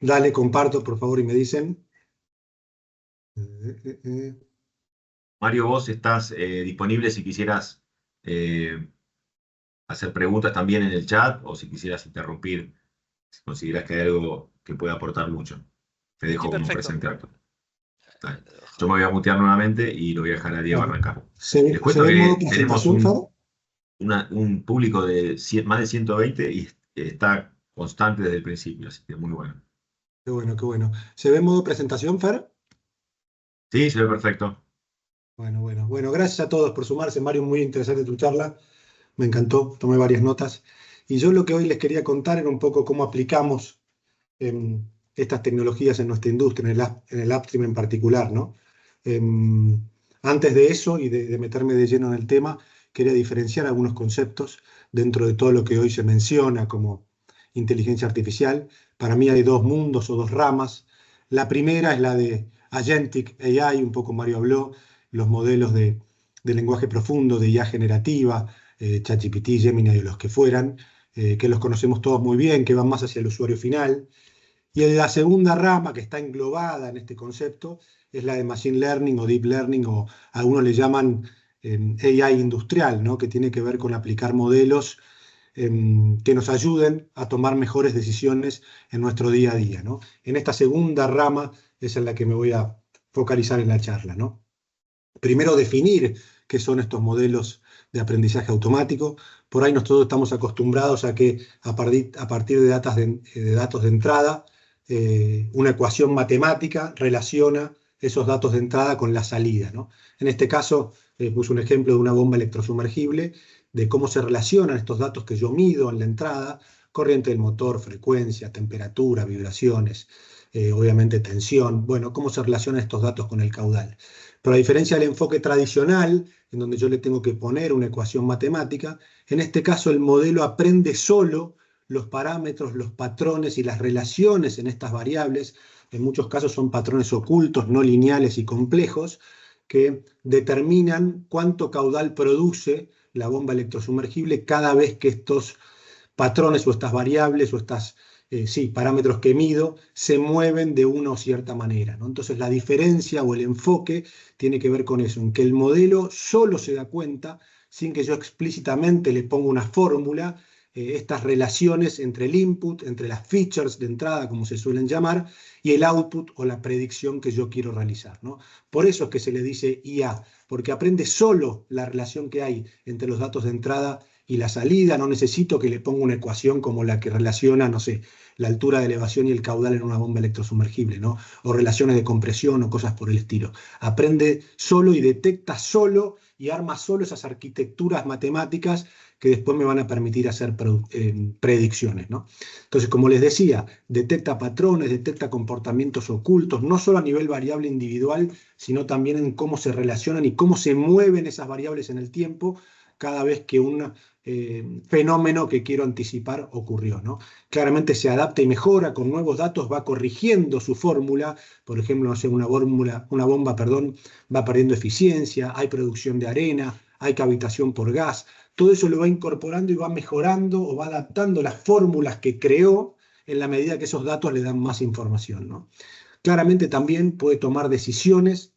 Dale, comparto, por favor, y me dicen. Eh.
Mario, vos estás disponible si quisieras eh, hacer preguntas también en el chat o si quisieras interrumpir, si consideras que hay algo que pueda aportar mucho. Te
Sí,
dejo como
perfecto.
presente actor. Dale. Yo me voy a mutear nuevamente y lo voy a dejar a Diego
Dale.
arrancar. Les
¿Se
cuento
ve en modo
que tenemos
presentación, Fer?
un público de más de 120 y está constante desde el principio, así que muy bueno.
Qué bueno, qué bueno. ¿Se ve en modo presentación, Fer?
Sí, se ve perfecto.
Bueno, bueno. Bueno, gracias a todos por sumarse. Mario, muy interesante tu charla. Me encantó, tomé varias notas. Y yo lo que hoy les quería contar era un poco cómo aplicamos estas tecnologías en nuestra industria, en el upstream en particular, ¿no? Antes de eso y de meterme de lleno en el tema, quería diferenciar algunos conceptos dentro de todo lo que hoy se menciona como inteligencia artificial. Para mí hay dos mundos o dos ramas. La primera es la de Agentic AI, un poco Mario habló, los modelos de lenguaje profundo, de IA generativa, ChatGPT, Gemini o los que fueran, que los conocemos todos muy bien, que van más hacia el usuario final. Y la segunda rama que está englobada en este concepto es la de Machine Learning o Deep Learning, o algunos le llaman AI industrial, ¿no? Que tiene que ver con aplicar modelos que nos ayuden a tomar mejores decisiones en nuestro día a día, ¿no? En esta segunda rama es en la que me voy a focalizar en la charla, ¿no? Primero, definir qué son estos modelos de aprendizaje automático. Por ahí nosotros estamos acostumbrados a que a partir de datos de entrada, una ecuación matemática relaciona esos datos de entrada con la salida, ¿no? En este caso, puse un ejemplo de una bomba electrosumergible, de cómo se relacionan estos datos que yo mido en la entrada, corriente del motor, frecuencia, temperatura, vibraciones, obviamente tensión, bueno, cómo se relacionan estos datos con el caudal. Pero a diferencia del enfoque tradicional, en donde yo le tengo que poner una ecuación matemática, En este caso, el modelo aprende solo los parámetros, los patrones y las relaciones en estas variables. En muchos casos son patrones ocultos, no lineales y complejos, que determinan cuánto caudal produce la bomba electrosumergible cada vez que estos patrones o estas variables o estas parámetros que mido se mueven de una o cierta manera, ¿no? Entonces la diferencia o el enfoque tiene que ver con eso, en que el modelo solo se da cuenta, sin que yo explícitamente le ponga una fórmula, estas relaciones entre el input, entre las features de entrada, como se suelen llamar, y el output o la predicción que yo quiero realizar, ¿no? Por eso es que se le dice IA, porque aprende solo la relación que hay entre los datos de entrada y la salida. No necesito que le ponga una ecuación como la que relaciona, no sé, la altura de elevación y el caudal en una bomba electrosumergible, ¿no? O relaciones de compresión o cosas por el estilo. Aprende solo y detecta solo y arma solo esas arquitecturas matemáticas que después me van a permitir hacer predicciones, ¿no? Entonces, como les decía, detecta patrones, detecta comportamientos ocultos, no solo a nivel variable individual, sino también en cómo se relacionan y cómo se mueven esas variables en el tiempo cada vez que un fenómeno que quiero anticipar ocurrió, ¿no? Claramente se adapta y mejora, con nuevos datos va corrigiendo su fórmula. Por ejemplo, no sé, una bomba, va perdiendo eficiencia, hay producción de arena, hay cavitación por gas. Todo eso lo va incorporando y va mejorando o va adaptando las fórmulas que creó en la medida que esos datos le dan más información, ¿no? Claramente también puede tomar decisiones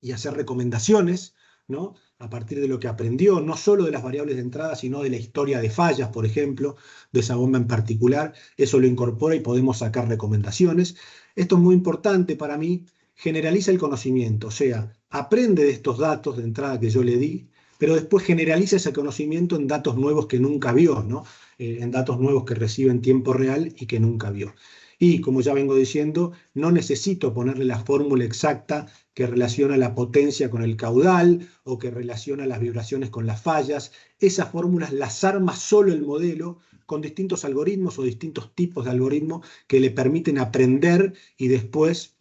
y hacer recomendaciones, ¿no? A partir de lo que aprendió, no solo de las variables de entrada, sino de la historia de fallas, por ejemplo, de esa bomba en particular. Eso lo incorpora y podemos sacar recomendaciones. Esto es muy importante para mí. Generaliza el conocimiento, o sea, aprende de estos datos de entrada que yo le di, pero después generaliza ese conocimiento en datos nuevos que nunca vio, ¿no? En datos nuevos que recibe en tiempo real y que nunca vio. Y, como ya vengo diciendo, no necesito ponerle la fórmula exacta que relaciona la potencia con el caudal o que relaciona las vibraciones con las fallas. Esas fórmulas las arma solo el modelo con distintos algoritmos o distintos tipos de algoritmos que le permiten aprender y después,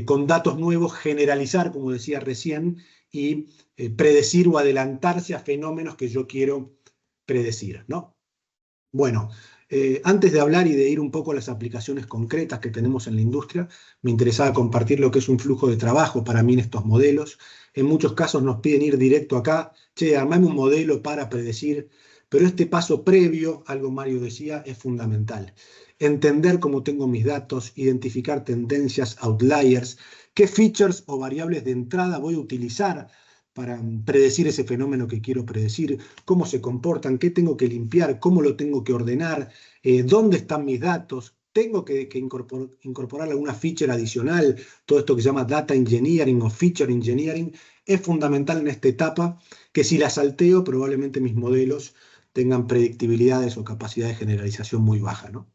con datos nuevos, generalizar, como decía recién, y predecir o adelantarse a fenómenos que yo quiero predecir, ¿no? Bueno, antes de hablar y de ir un poco a las aplicaciones concretas que tenemos en la industria, me interesaba compartir lo que es un flujo de trabajo para mí en estos modelos. En muchos casos nos piden ir directo acá, che, armame un modelo para predecir, pero este paso previo, algo Mario decía, es fundamental. Entender cómo tengo mis datos, identificar tendencias, outliers, qué features o variables de entrada voy a utilizar para predecir ese fenómeno que quiero predecir, cómo se comportan, qué tengo que limpiar, cómo lo tengo que ordenar, dónde están mis datos, tengo que incorporar alguna feature adicional. Todo esto que se llama data engineering o feature engineering es fundamental en esta etapa, que si la salteo probablemente mis modelos tengan predictibilidades o capacidad de generalización muy baja, ¿no?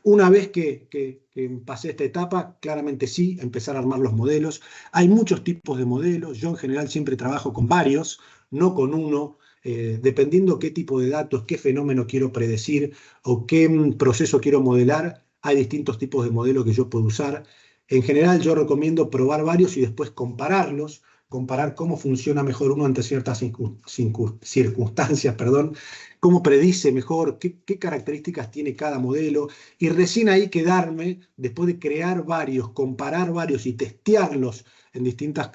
Una vez que pasé esta etapa, claramente sí, empezar a armar los modelos. Hay muchos tipos de modelos. Yo en general siempre trabajo con varios, no con uno, dependiendo qué tipo de datos, qué fenómeno quiero predecir o qué proceso quiero modelar. Hay distintos tipos de modelos que yo puedo usar. En general yo recomiendo probar varios y después compararlos, comparar cómo funciona mejor uno ante ciertas circunstancias, cómo predice mejor, qué características tiene cada modelo, y recién ahí quedarme, después de crear varios, comparar varios y testearlos en distintas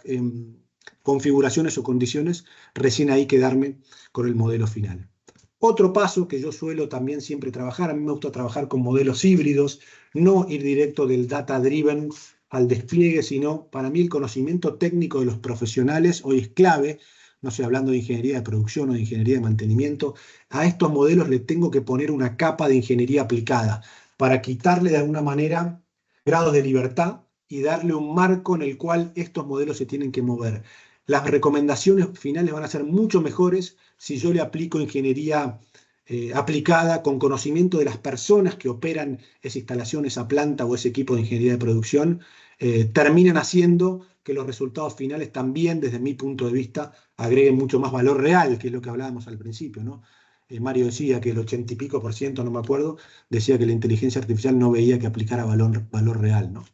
configuraciones o condiciones, recién ahí quedarme con el modelo final. Otro paso que yo suelo también siempre trabajar, a mí me gusta trabajar con modelos híbridos, no ir directo del data-driven al despliegue, sino para mí el conocimiento técnico de los profesionales hoy es clave. No sé, hablando de ingeniería de producción o de ingeniería de mantenimiento, a estos modelos le tengo que poner una capa de ingeniería aplicada para quitarle de alguna manera grados de libertad y darle un marco en el cual estos modelos se tienen que mover. Las recomendaciones finales van a ser mucho mejores si yo le aplico ingeniería aplicada con conocimiento de las personas que operan esa instalación, esa planta o ese equipo de ingeniería de producción, terminan haciendo que los resultados finales también, desde mi punto de vista, agreguen mucho más valor real, que es lo que hablábamos al principio, ¿no? Mario decía que el 80 y pico %, no me acuerdo, decía que la inteligencia artificial no veía que aplicara valor real, ¿no?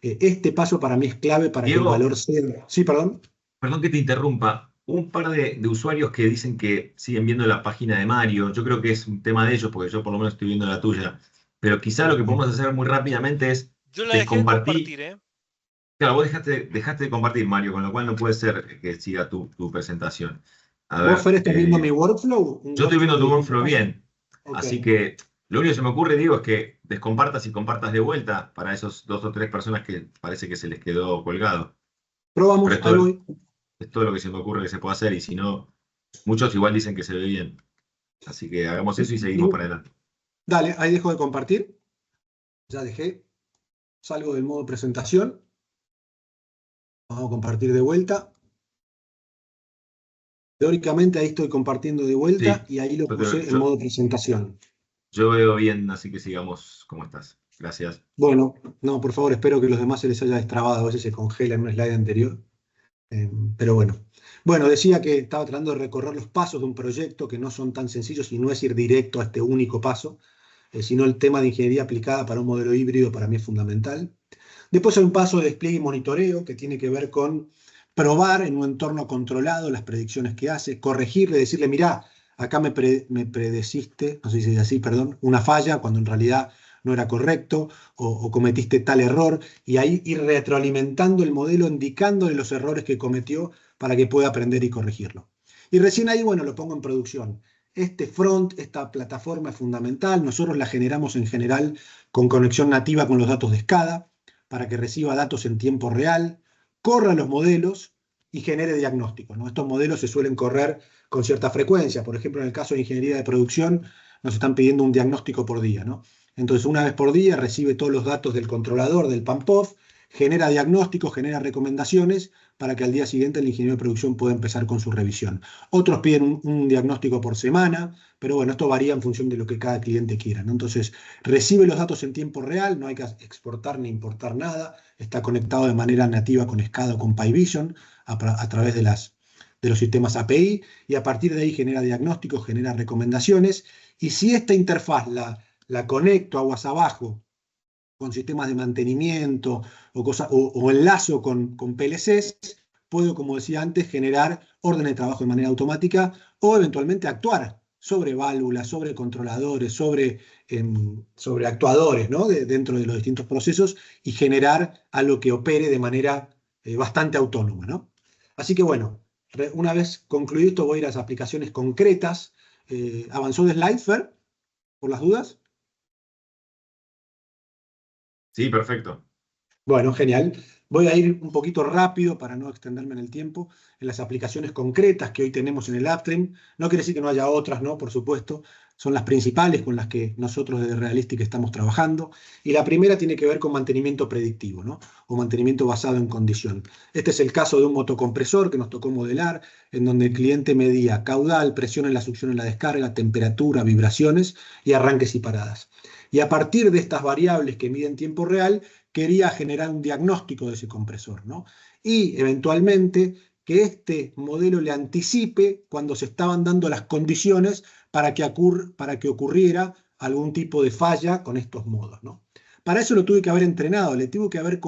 Este paso para mí es clave para
Diego,
que el valor sea... Sí, perdón.
Perdón que te interrumpa. un par de usuarios que dicen que siguen viendo la página de Mario. Yo creo que es un tema de ellos, porque yo por lo menos estoy viendo la tuya. Pero quizá lo que podemos hacer muy rápidamente es
Yo la dejé de
descompartir.
compartir, ¿eh?
Claro, vos dejaste de compartir, Mario, con lo cual no puede ser que siga tu presentación. A
¿Vos, Fer,
ver,
estás viendo mi workflow? Un
yo estoy viendo
workflow de
tu
20
workflow
pasos.
bien.
Ok.
Así que lo único que se me ocurre, Diego, es que descompartas y compartas de vuelta para esos 2 o 3 personas que parece que se les quedó colgado. Pero
Probamos, ahí voy.
es todo lo que se me ocurre que se puede hacer, y si no, muchos igual dicen que se ve bien. Así que hagamos eso y seguimos para adelante.
Dale, ahí dejo de compartir. Ya dejé. Salgo del modo presentación. Vamos a compartir de vuelta. Teóricamente ahí estoy compartiendo de vuelta
Sí,
y ahí lo puse en modo presentación.
yo veo bien, así que sigamos como estás. Gracias.
Bueno, no, por favor, espero que los demás se les haya destrabado. A veces se congela en un slide anterior. Pero bueno. Bueno, decía que estaba tratando de recorrer los pasos de un proyecto que no son tan sencillos y no es ir directo a este único paso, sino el tema de ingeniería aplicada para un modelo híbrido para mí es fundamental. Después hay un paso de despliegue y monitoreo que tiene que ver con probar en un entorno controlado las predicciones que hace, corregirle, decirle, mirá, acá me predeciste, no sé si es así, perdón, una falla cuando en realidad no era correcto o cometiste tal error, y ahí ir retroalimentando el modelo, indicándole los errores que cometió para que pueda aprender y corregirlo. Y recién ahí, bueno, lo pongo en producción. Este front, esta plataforma es fundamental. Nosotros la generamos en general con conexión nativa con los datos de SCADA para que reciba datos en tiempo real, corra los modelos y genere diagnósticos, ¿no? Estos modelos se suelen correr con cierta frecuencia. Por ejemplo, en el caso de ingeniería de producción, nos están pidiendo un diagnóstico por día, ¿no? Entonces, una vez por día recibe todos los datos del controlador, del PAMPOF, genera diagnósticos, genera recomendaciones para que al día siguiente el ingeniero de producción pueda empezar con su revisión. Otros piden un diagnóstico por semana, pero bueno, esto varía en función de lo que cada cliente quiera, ¿no? Entonces, recibe los datos en tiempo real, no hay que exportar ni importar nada, está conectado de manera nativa con SCADA o con PyVision a través de los sistemas API, y a partir de ahí genera diagnósticos, genera recomendaciones, y si esta interfaz la conecto aguas abajo con sistemas de mantenimiento o enlazo con PLCs, puedo, como decía antes, generar órdenes de trabajo de manera automática o eventualmente actuar sobre válvulas, sobre controladores, sobre actuadores, ¿no? Dentro de los distintos procesos, y generar algo que opere de manera bastante autónoma, ¿no? Así que bueno, una vez concluido esto voy a ir a las aplicaciones concretas. ¿Avanzó de slide, Fer? ¿Por las dudas?
Sí, perfecto.
Bueno, genial. Voy a ir un poquito rápido para no extenderme en el tiempo en las aplicaciones concretas que hoy tenemos en el Upstream. No quiere decir que no haya otras, ¿no? Por supuesto, son las principales con las que nosotros desde Realistic estamos trabajando. Y la primera tiene que ver con mantenimiento predictivo, ¿no? O mantenimiento basado en condición. Este es el caso de un motocompresor que nos tocó modelar, en donde el cliente medía caudal, presión en la succión en la descarga, temperatura, vibraciones y arranques y paradas. Y a partir de estas variables que miden tiempo real, quería generar un diagnóstico de ese compresor, ¿no? Y eventualmente que este modelo le anticipe cuando se estaban dando las condiciones para que ocurriera algún tipo de falla con estos modos, ¿no? Para eso lo tuve que haber entrenado, le tuve que haber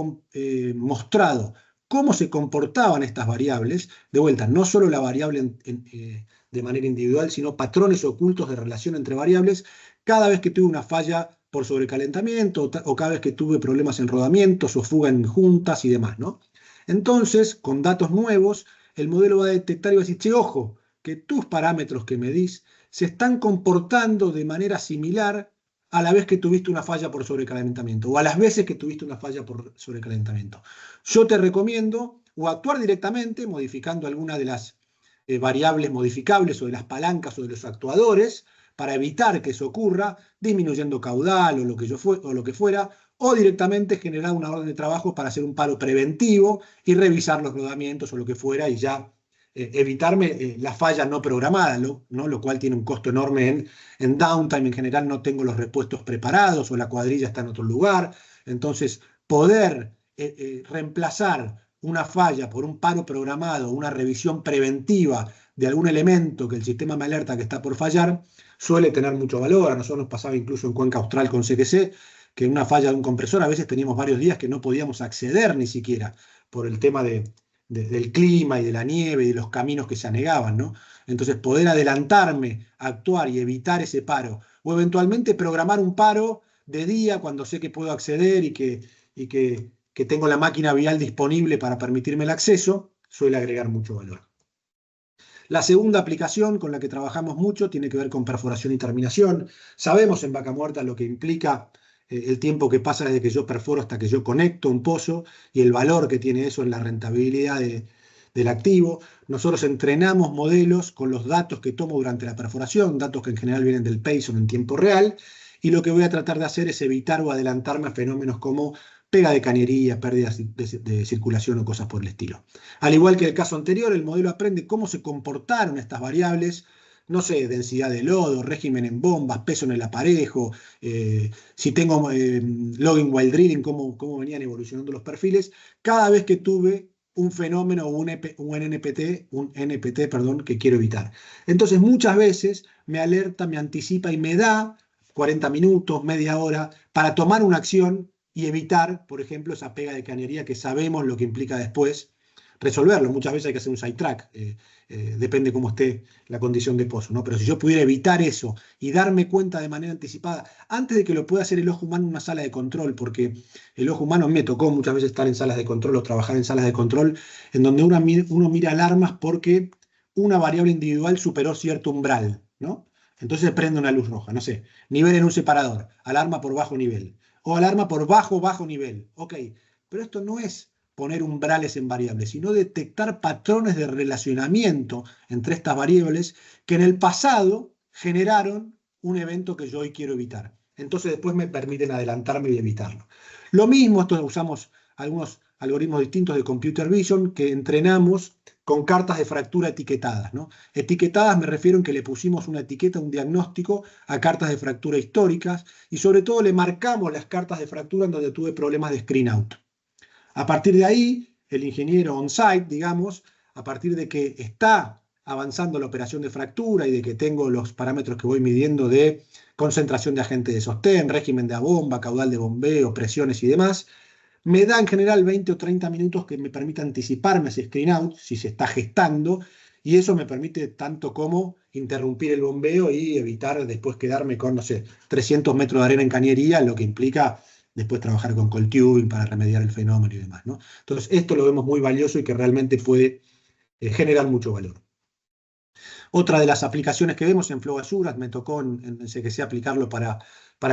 mostrado cómo se comportaban estas variables, de vuelta, no solo la variable de manera individual, sino patrones ocultos de relación entre variables, cada vez que tuve una falla por sobrecalentamiento o cada vez que tuve problemas en rodamientos o fuga en juntas y demás, ¿no? Entonces, con datos nuevos, el modelo va a detectar y va a decir, che, ojo, que tus parámetros que medís se están comportando de manera similar a la vez que tuviste una falla por sobrecalentamiento o a las veces que tuviste una falla por sobrecalentamiento. Yo te recomiendo o actuar directamente modificando alguna de las variables modificables o de las palancas o de los actuadores para evitar que eso ocurra, disminuyendo caudal o lo que fuera, o directamente generar una orden de trabajo para hacer un paro preventivo y revisar los rodamientos o lo que fuera y ya evitarme la falla no programada, ¿no? Lo cual tiene un costo enorme en downtime. En general no tengo los repuestos preparados o la cuadrilla está en otro lugar. Entonces, poder reemplazar una falla por un paro programado, una revisión preventiva de algún elemento que el sistema me alerta que está por fallar, suele tener mucho valor. A nosotros nos pasaba incluso en Cuenca Austral con CGC, que en una falla de un compresor a veces teníamos varios días que no podíamos acceder ni siquiera por el tema de del clima y de la nieve y de los caminos que se anegaban, ¿no? Entonces poder adelantarme, actuar y evitar ese paro, o eventualmente programar un paro de día cuando sé que puedo acceder y que tengo la máquina vial disponible para permitirme el acceso, suele agregar mucho valor. La segunda aplicación con la que trabajamos mucho tiene que ver con perforación y terminación. Sabemos en Vaca Muerta lo que implica el tiempo que pasa desde que yo perforo hasta que yo conecto un pozo y el valor que tiene eso en la rentabilidad del activo. Nosotros entrenamos modelos con los datos que tomo durante la perforación, datos que en general vienen del Payson en tiempo real, y lo que voy a tratar de hacer es evitar o adelantarme a fenómenos como pega de cañería, pérdidas de circulación o cosas por el estilo. Al igual que el caso anterior, el modelo aprende cómo se comportaron estas variables, no sé, densidad de lodo, régimen en bombas, peso en el aparejo, si tengo logging while drilling, cómo venían evolucionando los perfiles, cada vez que tuve un fenómeno o un NPT, perdón, que quiero evitar. Entonces muchas veces me alerta, me anticipa y me da 40 minutos, media hora, para tomar una acción y evitar, por ejemplo, esa pega de cañería que sabemos lo que implica después resolverlo. Muchas veces hay que hacer un sidetrack, depende cómo esté la condición de pozo, ¿no? Pero si yo pudiera evitar eso y darme cuenta de manera anticipada, antes de que lo pueda hacer el ojo humano en una sala de control, porque el ojo humano me tocó muchas veces estar en salas de control o trabajar en salas de control, en donde uno mira alarmas porque una variable individual superó cierto umbral, ¿no? Entonces prende una luz roja, no sé, nivel en un separador, alarma por bajo nivel, o alarma por bajo nivel. Ok, pero esto no es poner umbrales en variables, sino detectar patrones de relacionamiento entre estas variables que en el pasado generaron un evento que yo hoy quiero evitar. Entonces después me permiten adelantarme y evitarlo. Lo mismo, esto usamos algunos algoritmos distintos de computer vision que entrenamos con cartas de fractura etiquetadas, ¿no? Etiquetadas me refiero en que le pusimos una etiqueta, un diagnóstico a cartas de fractura históricas y sobre todo le marcamos las cartas de fractura en donde tuve problemas de screen out. A partir de ahí, el ingeniero on-site, digamos, a partir de que está avanzando la operación de fractura y de que tengo los parámetros que voy midiendo de concentración de agente de sostén, régimen de bomba, caudal de bombeo, presiones y demás, me da en general 20 o 30 minutos que me permite anticiparme ese screen out si se está gestando y eso me permite tanto como interrumpir el bombeo y evitar después quedarme con, no sé, 300 metros de arena en cañería, lo que implica después trabajar con cold tubing para remediar el fenómeno y demás, ¿no? Entonces esto lo vemos muy valioso y que realmente puede generar mucho valor. Otra de las aplicaciones que vemos en Flow Assurance, me tocó en CGC aplicarlo para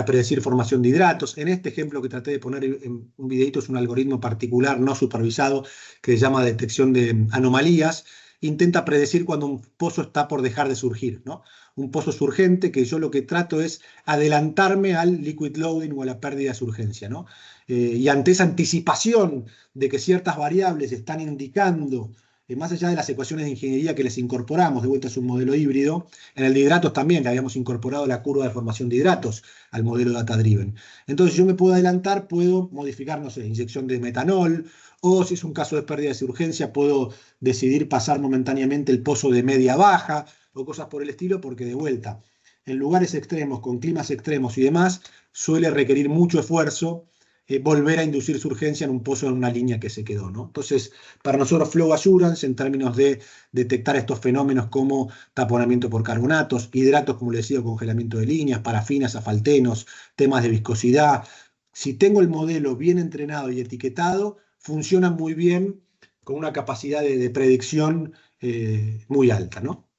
predecir formación de hidratos. En este ejemplo que traté de poner en un videito es un algoritmo particular no supervisado que se llama detección de anomalías. Intenta predecir cuando un pozo está por dejar de surgir, ¿no? Un pozo surgente que yo lo que trato es adelantarme al liquid loading o a la pérdida de surgencia, ¿no? Y ante esa anticipación de que ciertas variables están indicando más allá de las ecuaciones de ingeniería que les incorporamos, de vuelta es un modelo híbrido, en el de hidratos también le habíamos incorporado la curva de formación de hidratos al modelo data driven. Entonces yo me puedo adelantar, puedo modificar, no sé, inyección de metanol, o si es un caso de pérdida de urgencia, puedo decidir pasar momentáneamente el pozo de media a baja, o cosas por el estilo, porque de vuelta, en lugares extremos, con climas extremos y demás, suele requerir mucho esfuerzo volver a inducir su urgencia en un pozo en una línea que se quedó, ¿no? Entonces, para nosotros Flow Assurance, en términos de detectar estos fenómenos como taponamiento por carbonatos, hidratos, como les decía, congelamiento de líneas, parafinas, asfaltenos, temas de viscosidad, si tengo el modelo bien entrenado y etiquetado, funciona muy bien con una capacidad de predicción muy alta, ¿no?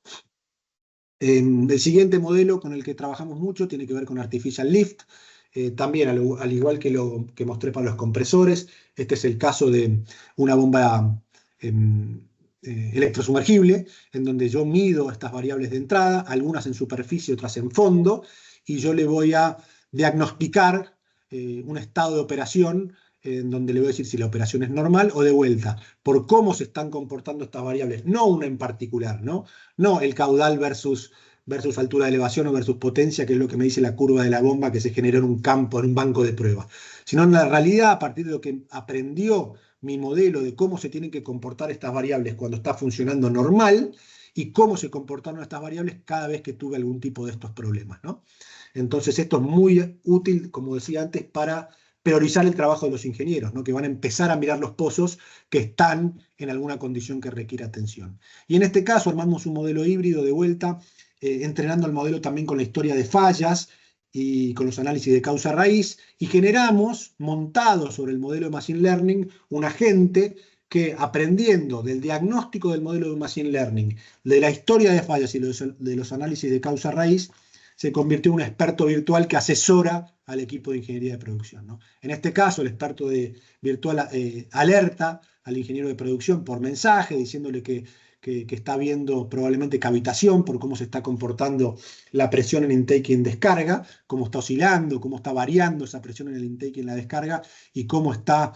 El siguiente modelo con el que trabajamos mucho tiene que ver con Artificial Lift. También, al igual que lo que mostré para los compresores, este es el caso de una bomba electrosumergible, en donde yo mido estas variables de entrada, algunas en superficie, otras en fondo, y yo le voy a diagnosticar un estado de operación en donde le voy a decir si la operación es normal o de vuelta, por cómo se están comportando estas variables, no una en particular, ¿no? No el caudal versus altura de elevación o versus potencia, que es lo que me dice la curva de la bomba que se generó en un campo, en un banco de pruebas, sino en la realidad, a partir de lo que aprendió mi modelo de cómo se tienen que comportar estas variables cuando está funcionando normal y cómo se comportaron estas variables cada vez que tuve algún tipo de estos problemas, ¿no? Entonces esto es muy útil, como decía antes, para priorizar el trabajo de los ingenieros, ¿no? Que van a empezar a mirar los pozos que están en alguna condición que requiere atención. Y en este caso armamos un modelo híbrido de vuelta, entrenando el modelo también con la historia de fallas y con los análisis de causa-raíz, y generamos, montado sobre el modelo de Machine Learning, un agente que, aprendiendo del diagnóstico del modelo de Machine Learning, de la historia de fallas y de los análisis de causa-raíz, se convirtió en un experto virtual que asesora al equipo de ingeniería de producción, ¿no? En este caso, el experto virtual alerta al ingeniero de producción por mensaje, diciéndole que está viendo probablemente cavitación por cómo se está comportando la presión en intake y en descarga, cómo está oscilando, cómo está variando esa presión en el intake y en la descarga, y cómo está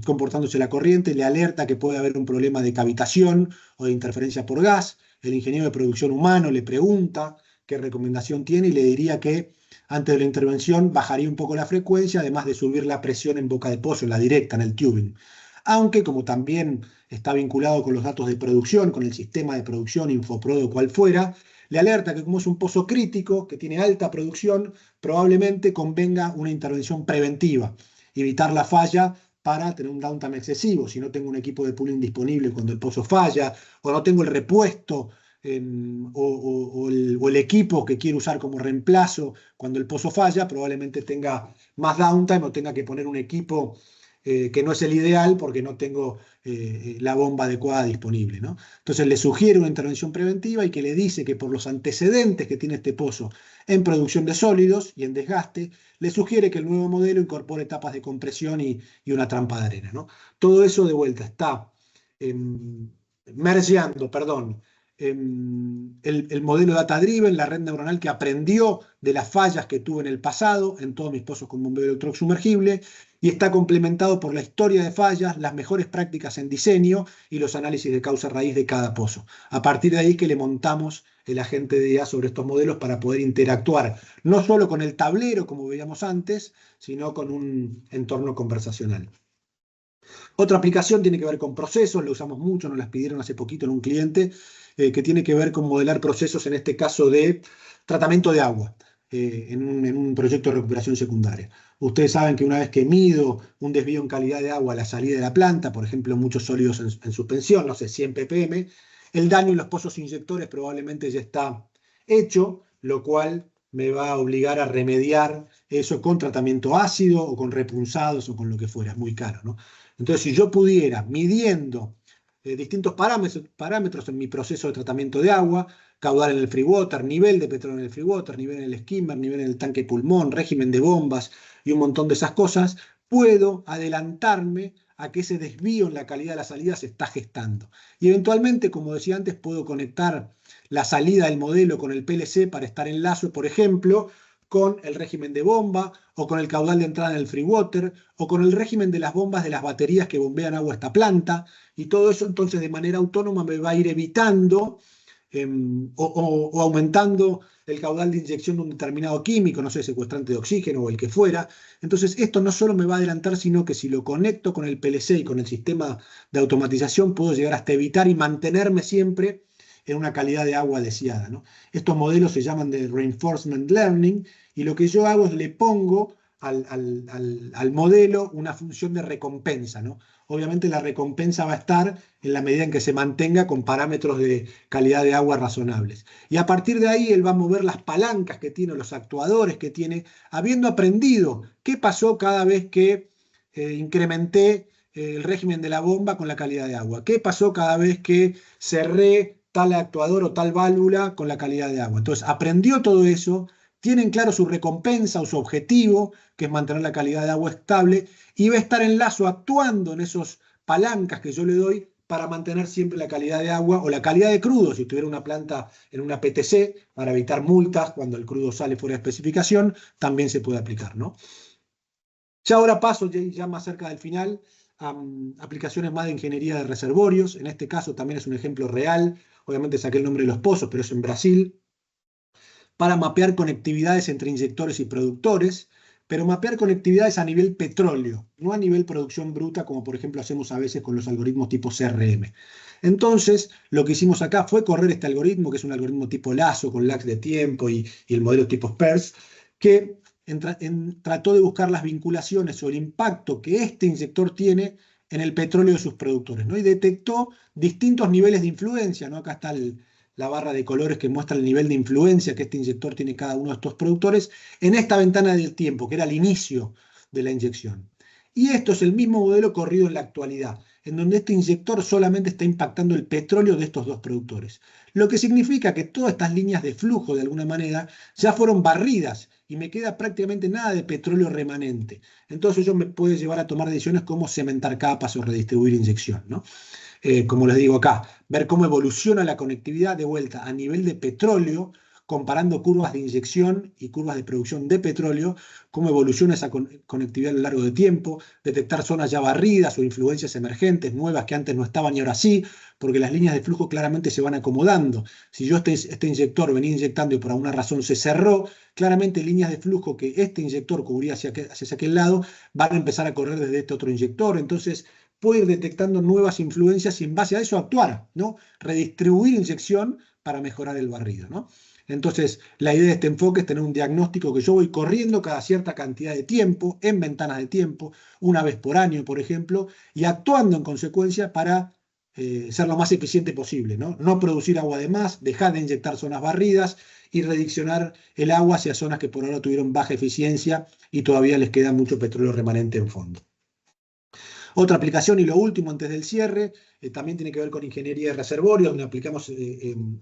comportándose la corriente. Le alerta que puede haber un problema de cavitación o de interferencia por gas. El ingeniero de producción humano le pregunta qué recomendación tiene y le diría que antes de la intervención bajaría un poco la frecuencia, además de subir la presión en boca de pozo, en la directa, en el tubing. Aunque, como también está vinculado con los datos de producción, con el sistema de producción, Infoprod o cual fuera, le alerta que como es un pozo crítico, que tiene alta producción, probablemente convenga una intervención preventiva, evitar la falla para tener un downtime excesivo. Si no tengo un equipo de pooling disponible cuando el pozo falla, o no tengo el repuesto o el equipo que quiero usar como reemplazo cuando el pozo falla, probablemente tenga más downtime o tenga que poner un equipo que no es el ideal porque no tengo la bomba adecuada disponible, ¿no? Entonces le sugiere una intervención preventiva y que le dice que por los antecedentes que tiene este pozo en producción de sólidos y en desgaste, le sugiere que el nuevo modelo incorpore etapas de compresión y una trampa de arena, ¿no? Todo eso de vuelta está mergeando, perdón, el modelo data driven, la red neuronal que aprendió de las fallas que tuve en el pasado en todos mis pozos con bombeo electrónico sumergible, y está complementado por la historia de fallas, las mejores prácticas en diseño y los análisis de causa-raíz de cada pozo. A partir de ahí que le montamos el agente de IA sobre estos modelos para poder interactuar no solo con el tablero, como veíamos antes, sino con un entorno conversacional. Otra aplicación tiene que ver con procesos, lo usamos mucho, nos las pidieron hace poquito en un cliente, que tiene que ver con modelar procesos, en este caso de tratamiento de agua, en un proyecto de recuperación secundaria. Ustedes saben que una vez que mido un desvío en calidad de agua a la salida de la planta, por ejemplo, muchos sólidos en suspensión, no sé, 100 ppm, el daño en los pozos inyectores probablemente ya está hecho, lo cual me va a obligar a remediar eso con tratamiento ácido o con repunzados o con lo que fuera, es muy caro, ¿no? Entonces, si yo pudiera, midiendo distintos parámetros en mi proceso de tratamiento de agua, caudal en el free water, nivel de petróleo en el free water, nivel en el skimmer, nivel en el tanque pulmón, régimen de bombas y un montón de esas cosas, puedo adelantarme a que ese desvío en la calidad de la salida se está gestando. Y eventualmente, como decía antes, puedo conectar la salida del modelo con el PLC para estar en lazo, por ejemplo, con el régimen de bomba, o con el caudal de entrada en el free water, o con el régimen de las bombas de las baterías que bombean agua a esta planta, y todo eso entonces de manera autónoma me va a ir evitando o aumentando el caudal de inyección de un determinado químico, no sé, secuestrante de oxígeno o el que fuera. Entonces esto no solo me va a adelantar, sino que si lo conecto con el PLC y con el sistema de automatización, puedo llegar hasta evitar y mantenerme siempre en una calidad de agua deseada, ¿no? Estos modelos se llaman de Reinforcement Learning, y lo que yo hago es le pongo al modelo una función de recompensa, ¿no? Obviamente la recompensa va a estar en la medida en que se mantenga con parámetros de calidad de agua razonables. Y a partir de ahí él va a mover las palancas que tiene, los actuadores que tiene, habiendo aprendido qué pasó cada vez que incrementé el régimen de la bomba con la calidad de agua, qué pasó cada vez que cerré tal actuador o tal válvula con la calidad de agua. Entonces aprendió todo eso, tienen claro su recompensa o su objetivo, que es mantener la calidad de agua estable, y va a estar en lazo actuando en esas palancas que yo le doy para mantener siempre la calidad de agua o la calidad de crudo, si tuviera una planta en una PTC, para evitar multas cuando el crudo sale fuera de especificación, también se puede aplicar, ¿no? Ya ahora paso, ya más cerca del final, a aplicaciones más de ingeniería de reservorios. En este caso también es un ejemplo real, obviamente saqué el nombre de los pozos, pero es en Brasil, para mapear conectividades entre inyectores y productores, pero mapear conectividades a nivel petróleo, no a nivel producción bruta, como por ejemplo hacemos a veces con los algoritmos tipo CRM. Entonces, lo que hicimos acá fue correr este algoritmo, que es un algoritmo tipo lazo, con lags de tiempo y el modelo tipo SPERS, que trató de buscar las vinculaciones o el impacto que este inyector tiene en el petróleo de sus productores, ¿no? Y detectó distintos niveles de influencia, ¿no? Acá está la barra de colores que muestra el nivel de influencia que este inyector tiene en cada uno de estos productores en esta ventana del tiempo, que era el inicio de la inyección. Y esto es el mismo modelo corrido en la actualidad, en donde este inyector solamente está impactando el petróleo de estos dos productores. Lo que significa que todas estas líneas de flujo, de alguna manera, ya fueron barridas y me queda prácticamente nada de petróleo remanente. Entonces ello me puede llevar a tomar decisiones como cementar capas o redistribuir inyección, ¿no? Como les digo acá, ver cómo evoluciona la conectividad de vuelta a nivel de petróleo, comparando curvas de inyección y curvas de producción de petróleo, cómo evoluciona esa conectividad a lo largo del tiempo, detectar zonas ya barridas o influencias emergentes, nuevas que antes no estaban y ahora sí, porque las líneas de flujo claramente se van acomodando. Si yo este inyector venía inyectando y por alguna razón se cerró, claramente líneas de flujo que este inyector cubría hacia aquel lado van a empezar a correr desde este otro inyector. Entonces, puede ir detectando nuevas influencias y en base a eso actuar, ¿no? Redistribuir inyección para mejorar el barrido, ¿no? Entonces, la idea de este enfoque es tener un diagnóstico que yo voy corriendo cada cierta cantidad de tiempo, en ventanas de tiempo, una vez por año, por ejemplo, y actuando en consecuencia para ser lo más eficiente posible, ¿no? No producir agua de más, dejar de inyectar zonas barridas y redireccionar el agua hacia zonas que por ahora tuvieron baja eficiencia y todavía les queda mucho petróleo remanente en fondo. Otra aplicación, y lo último antes del cierre, también tiene que ver con ingeniería de reservorios, donde aplicamos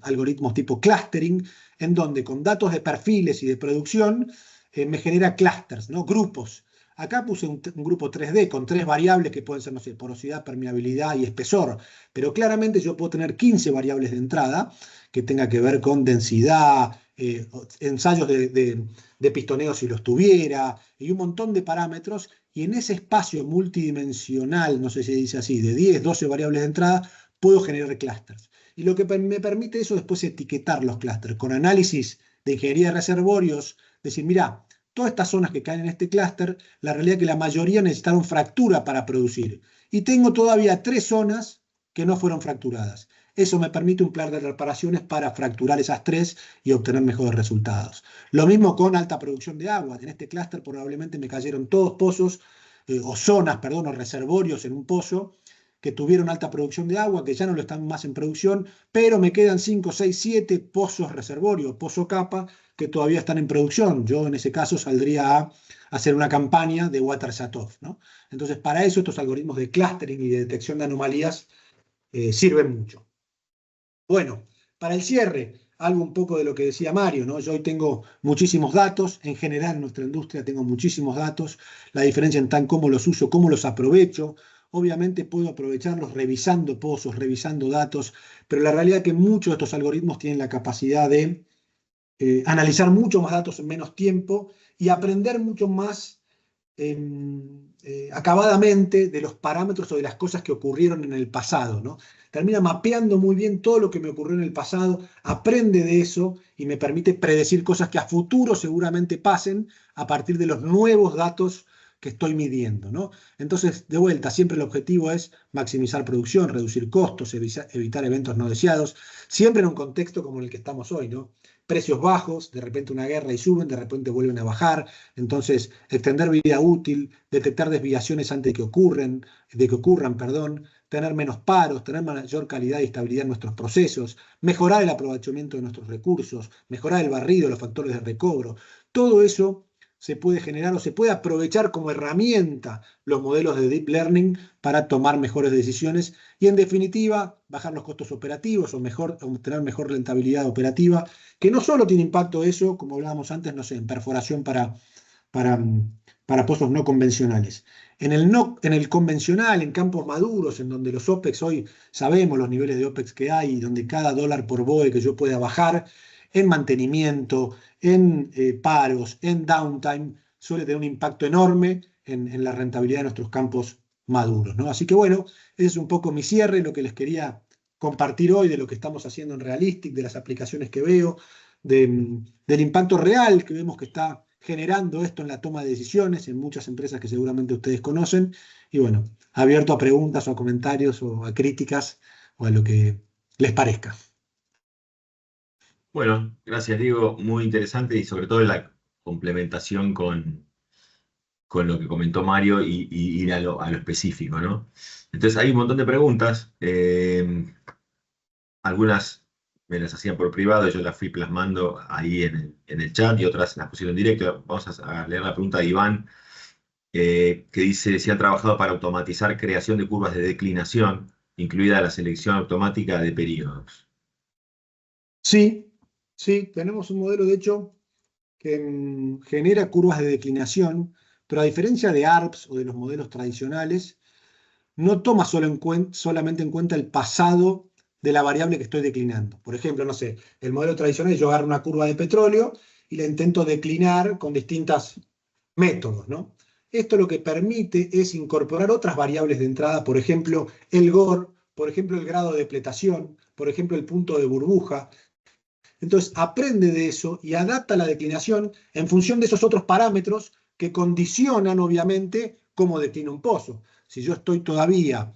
algoritmos tipo clustering, en donde con datos de perfiles y de producción me genera clusters, ¿no? Grupos. Acá puse un grupo 3D con 3 variables que pueden ser, no sé, porosidad, permeabilidad y espesor, pero claramente yo puedo tener 15 variables de entrada que tenga que ver con densidad, ensayos de pistoneo si los tuviera, y un montón de parámetros, y en ese espacio multidimensional, no sé si dice así, de 10, 12 variables de entrada, puedo generar clústeres. Y lo que me permite eso después es etiquetar los clústeres. Con análisis de ingeniería de reservorios, decir, mira, todas estas zonas que caen en este clúster, la realidad es que la mayoría necesitaron fractura para producir. Y tengo todavía 3 zonas que no fueron fracturadas. Eso me permite un plan de reparaciones para fracturar esas 3 y obtener mejores resultados. Lo mismo con alta producción de agua. En este clúster probablemente me cayeron todos pozos, o zonas, perdón, o reservorios en un pozo que tuvieron alta producción de agua, que ya no lo están más en producción, pero me quedan 5, 6, 7 pozos reservorio, pozo capa, que todavía están en producción. Yo en ese caso saldría a hacer una campaña de water shutoff, ¿no? Entonces, para eso estos algoritmos de clustering y de detección de anomalías sirven mucho. Bueno, para el cierre, algo un poco de lo que decía Mario, ¿no? Yo hoy tengo muchísimos datos, en general en nuestra industria tengo muchísimos datos, la diferencia en tan cómo los uso, cómo los aprovecho. Obviamente puedo aprovecharlos revisando pozos, revisando datos, pero la realidad es que muchos de estos algoritmos tienen la capacidad de analizar mucho más datos en menos tiempo y aprender mucho más acabadamente de los parámetros o de las cosas que ocurrieron en el pasado, ¿no? Termina mapeando muy bien todo lo que me ocurrió en el pasado, aprende de eso y me permite predecir cosas que a futuro seguramente pasen a partir de los nuevos datos que estoy midiendo, ¿no? Entonces, de vuelta, siempre el objetivo es maximizar producción, reducir costos, evitar eventos no deseados, siempre en un contexto como el que estamos hoy, ¿no? Precios bajos, de repente una guerra y suben, de repente vuelven a bajar. Entonces, extender vida útil, detectar desviaciones antes de que ocurran, tener menos paros, tener mayor calidad y estabilidad en nuestros procesos, mejorar el aprovechamiento de nuestros recursos, mejorar el barrido, los factores de recobro. Todo eso se puede generar o se puede aprovechar como herramienta los modelos de Deep Learning para tomar mejores decisiones y, en definitiva, bajar los costos operativos o tener mejor rentabilidad operativa, que no solo tiene impacto eso, como hablábamos antes, no sé, en perforación para pozos no convencionales. En el convencional, en campos maduros, en donde los OPEX hoy sabemos los niveles de OPEX que hay, y donde cada dólar por BOE que yo pueda bajar, en mantenimiento, en paros, en downtime, suele tener un impacto enorme en la rentabilidad de nuestros campos maduros, ¿no? Así que bueno, ese es un poco mi cierre, lo que les quería compartir hoy de lo que estamos haciendo en Realistic, de las aplicaciones que veo, del impacto real que vemos que está generando esto en la toma de decisiones en muchas empresas que seguramente ustedes conocen. Y bueno, abierto a preguntas o a comentarios o a críticas o a lo que les parezca.
Bueno, gracias Diego, muy interesante y sobre todo complementación con lo que comentó Mario y ir a lo específico, ¿no? Entonces hay un montón de preguntas. Algunas me las hacían por privado, yo las fui plasmando ahí en el chat y otras las pusieron en directo. Vamos a leer la pregunta de Iván, que dice si han trabajado para automatizar creación de curvas de declinación, incluida la selección automática de periodos.
Sí, sí, tenemos un modelo, de hecho, que genera curvas de declinación, pero a diferencia de ARPS o de los modelos tradicionales, no toma solamente en cuenta el pasado de la variable que estoy declinando. Por ejemplo, no sé, el modelo tradicional, yo agarro una curva de petróleo y la intento declinar con distintos métodos, ¿no? Esto lo que permite es incorporar otras variables de entrada, por ejemplo, el GOR, por ejemplo, el grado de depletación, por ejemplo, el punto de burbuja. Entonces aprende de eso y adapta la declinación en función de esos otros parámetros que condicionan, obviamente, cómo declina un pozo. Si yo estoy todavía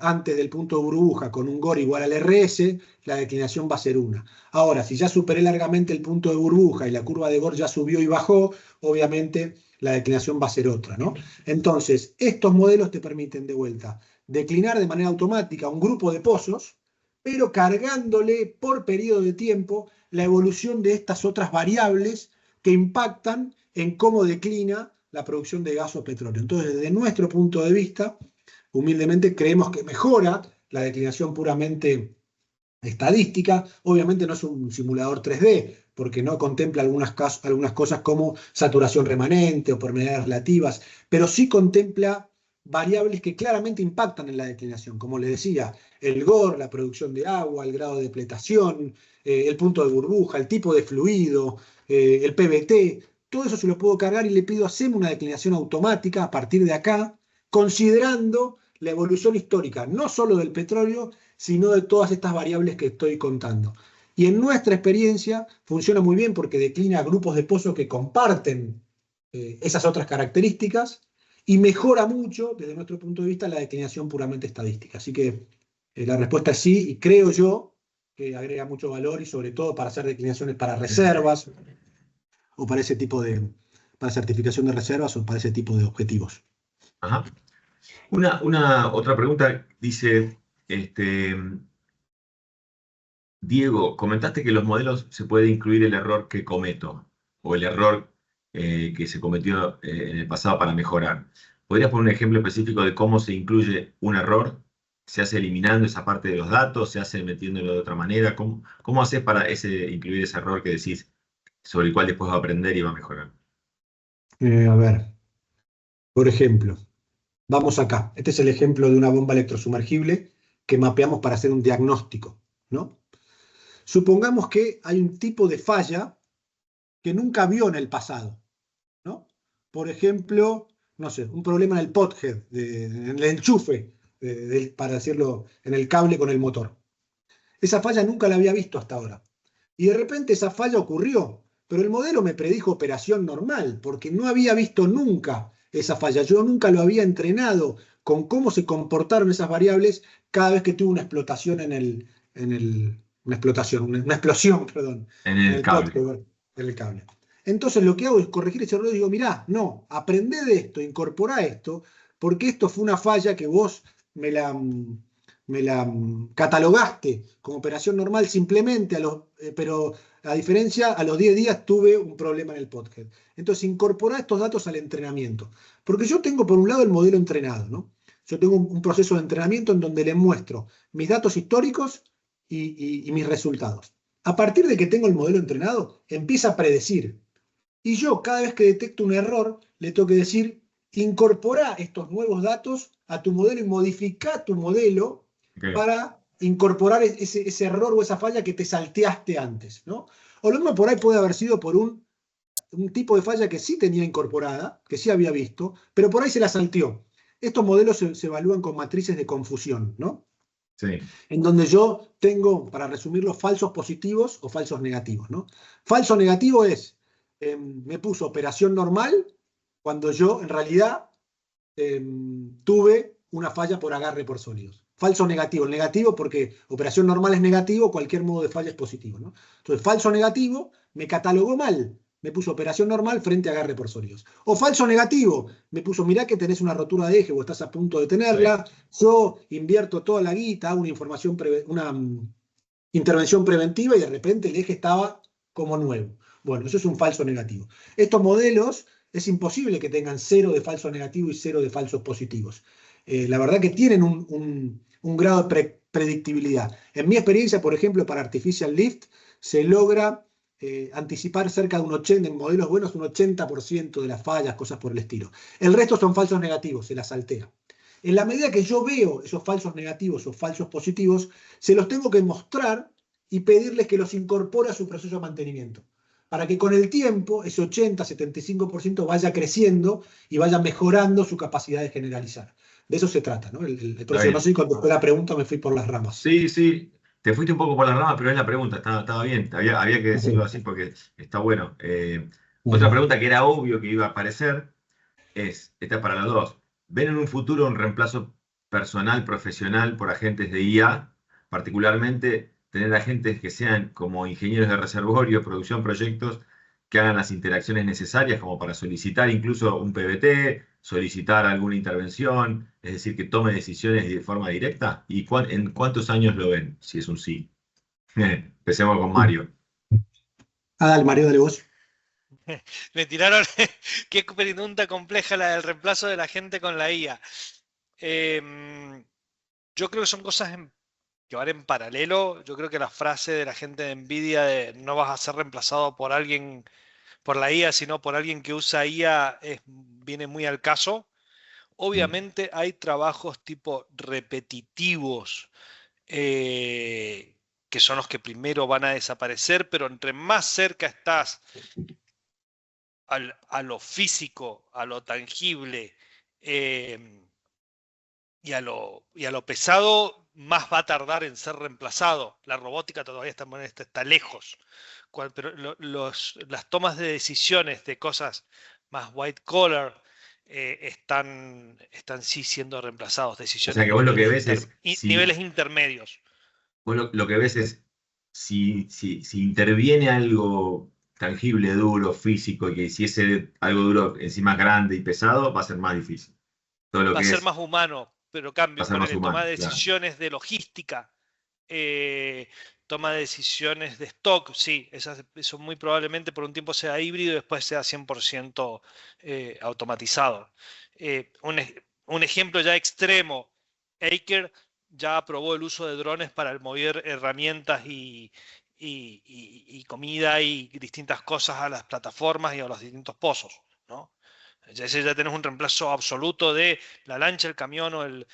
antes del punto de burbuja con un GOR igual al RS, la declinación va a ser 1. Ahora, si ya superé largamente el punto de burbuja y la curva de GOR ya subió y bajó, obviamente la declinación va a ser otra, ¿no? Entonces, estos modelos te permiten de vuelta declinar de manera automática un grupo de pozos, pero cargándole por periodo de tiempo la evolución de estas otras variables que impactan en cómo declina la producción de gas o petróleo. Entonces, desde nuestro punto de vista, humildemente creemos que mejora la declinación puramente estadística. Obviamente no es un simulador 3D, porque no contempla algunas cosas como saturación remanente o permeabilidades relativas, pero sí contempla variables que claramente impactan en la declinación, como les decía, el GOR, la producción de agua, el grado de depletación, el punto de burbuja, el tipo de fluido, el PVT, todo eso se lo puedo cargar y le pido hacerme una declinación automática a partir de acá, considerando la evolución histórica, no solo del petróleo, sino de todas estas variables que estoy contando. Y en nuestra experiencia funciona muy bien porque declina grupos de pozos que comparten esas otras características y mejora mucho, desde nuestro punto de vista, la declinación puramente estadística. Así que la respuesta es sí, y creo yo que agrega mucho valor y sobre todo para hacer declinaciones para reservas o para ese tipo para certificación de reservas o para ese tipo de objetivos.
Ajá. Una otra pregunta dice, Diego, comentaste que en los modelos se puede incluir el error que cometo o el error que se cometió en el pasado para mejorar. ¿Podrías poner un ejemplo específico de cómo se incluye un error? ¿Se hace eliminando esa parte de los datos? ¿Se hace metiéndolo de otra manera? ¿Cómo haces para incluir ese error que decís sobre el cual después va a aprender y va a mejorar?
A ver, por ejemplo, vamos acá. Este es el ejemplo de una bomba electrosumergible que mapeamos para hacer un diagnóstico, ¿no? Supongamos que hay un tipo de falla que nunca vio en el pasado, ¿no? Por ejemplo, no sé, un problema en el pothead, en el enchufe, para decirlo, en el cable con el motor. Esa falla nunca la había visto hasta ahora. Y de repente esa falla ocurrió, pero el modelo me predijo operación normal, porque no había visto nunca esa falla. Yo nunca lo había entrenado con cómo se comportaron esas variables cada vez que tuve una explotación una explosión, perdón,
En
en
el
el
cable.
pothad, en el cable. Entonces lo que hago es corregir ese error y digo, mirá, no, aprendé de esto, incorporá esto, porque esto fue una falla que vos me la catalogaste como operación normal simplemente, pero a diferencia, a los 10 días tuve un problema en el pothead. Entonces, incorporar estos datos al entrenamiento. Porque yo tengo por un lado el modelo entrenado, ¿no? Yo tengo un proceso de entrenamiento en donde le muestro mis datos históricos y mis resultados. A partir de que tengo el modelo entrenado, empieza a predecir. Y yo, cada vez que detecto un error, le tengo que decir, incorpora estos nuevos datos a tu modelo y modifica tu modelo
Okay.
para incorporar ese error o esa falla que te salteaste antes, ¿no? O lo mismo por ahí puede haber sido por un tipo de falla que sí tenía incorporada, que sí había visto, pero por ahí se la salteó. Estos modelos se evalúan con matrices de confusión, ¿no?
Sí.
En donde yo tengo, para resumirlo, falsos positivos o falsos negativos, ¿no? Falso negativo es, me puso operación normal cuando yo en realidad tuve una falla por agarre por sólidos. Falso negativo, el negativo porque operación normal es negativo, cualquier modo de falla es positivo, ¿no? Entonces, falso negativo me catalogó mal, me puso operación normal frente a agarre por sólidos. O falso negativo, me puso, mirá que tenés una rotura de eje o estás a punto de tenerla, yo invierto toda la guita, hago una intervención preventiva y de repente el eje estaba como nuevo. Bueno, eso es un falso negativo. Estos modelos es imposible que tengan 0 de falsos negativos y 0 de falsos positivos. La verdad que tienen un grado de predictibilidad. En mi experiencia, por ejemplo, para Artificial Lift, se logra anticipar cerca de un 80%, en modelos buenos, un 80% de las fallas, cosas por el estilo. El resto son falsos negativos, se las saltea. En la medida que yo veo esos falsos negativos o falsos positivos, se los tengo que mostrar y pedirles que los incorpore a su proceso de mantenimiento, para que con el tiempo ese 80-75% vaya creciendo y vaya mejorando su capacidad de generalizar. De eso se trata, ¿no? Entonces, no sé si contesté la pregunta, me fui por las ramas.
Sí, sí, te fuiste un poco por las ramas, pero es la pregunta, estaba bien, había que decirlo así porque está bueno. Otra pregunta que era obvio que iba a aparecer esta es para los dos. ¿Ven en un futuro un reemplazo personal, profesional por agentes de IA, particularmente tener agentes que sean como ingenieros de reservorio, producción, proyectos, que hagan las interacciones necesarias como para solicitar incluso un PBT, solicitar alguna intervención, es decir, que tome decisiones de forma directa? ¿Y en cuántos años lo ven, si es un sí? Empecemos con Mario.
Dale, Mario, dale vos.
Me tiraron, qué pregunta compleja la del reemplazo de la gente con la IA. Yo creo que son cosas que van en paralelo. Yo creo que la frase de la gente de Nvidia de no vas a ser reemplazado por alguien, por la IA, sino por alguien que usa IA, viene muy al caso. Obviamente hay trabajos tipo repetitivos, que son los que primero van a desaparecer, pero entre más cerca estás a lo físico, a lo tangible y a lo pesado, más va a tardar en ser reemplazado. La robótica todavía está lejos, pero las tomas de decisiones de cosas más white collar están sí siendo reemplazados. Decisiones,
O sea que vos lo que ves es
niveles intermedios.
Vos lo que ves es si interviene algo tangible, duro, físico, y que si ese algo duro encima es grande y pesado, va a ser más difícil. Todo lo
Va a
que
ser
es,
más humano, pero
va a
cambio,
ser más
ponerle toma
humano,
de
claro.
decisiones de logística, toma de decisiones de stock, sí, eso muy probablemente por un tiempo sea híbrido y después sea 100% automatizado. Un ejemplo ya extremo, Aker ya aprobó el uso de drones para mover herramientas y comida y distintas cosas a las plataformas y a los distintos pozos, ¿no? Ya tenés un reemplazo absoluto de la lancha, el camión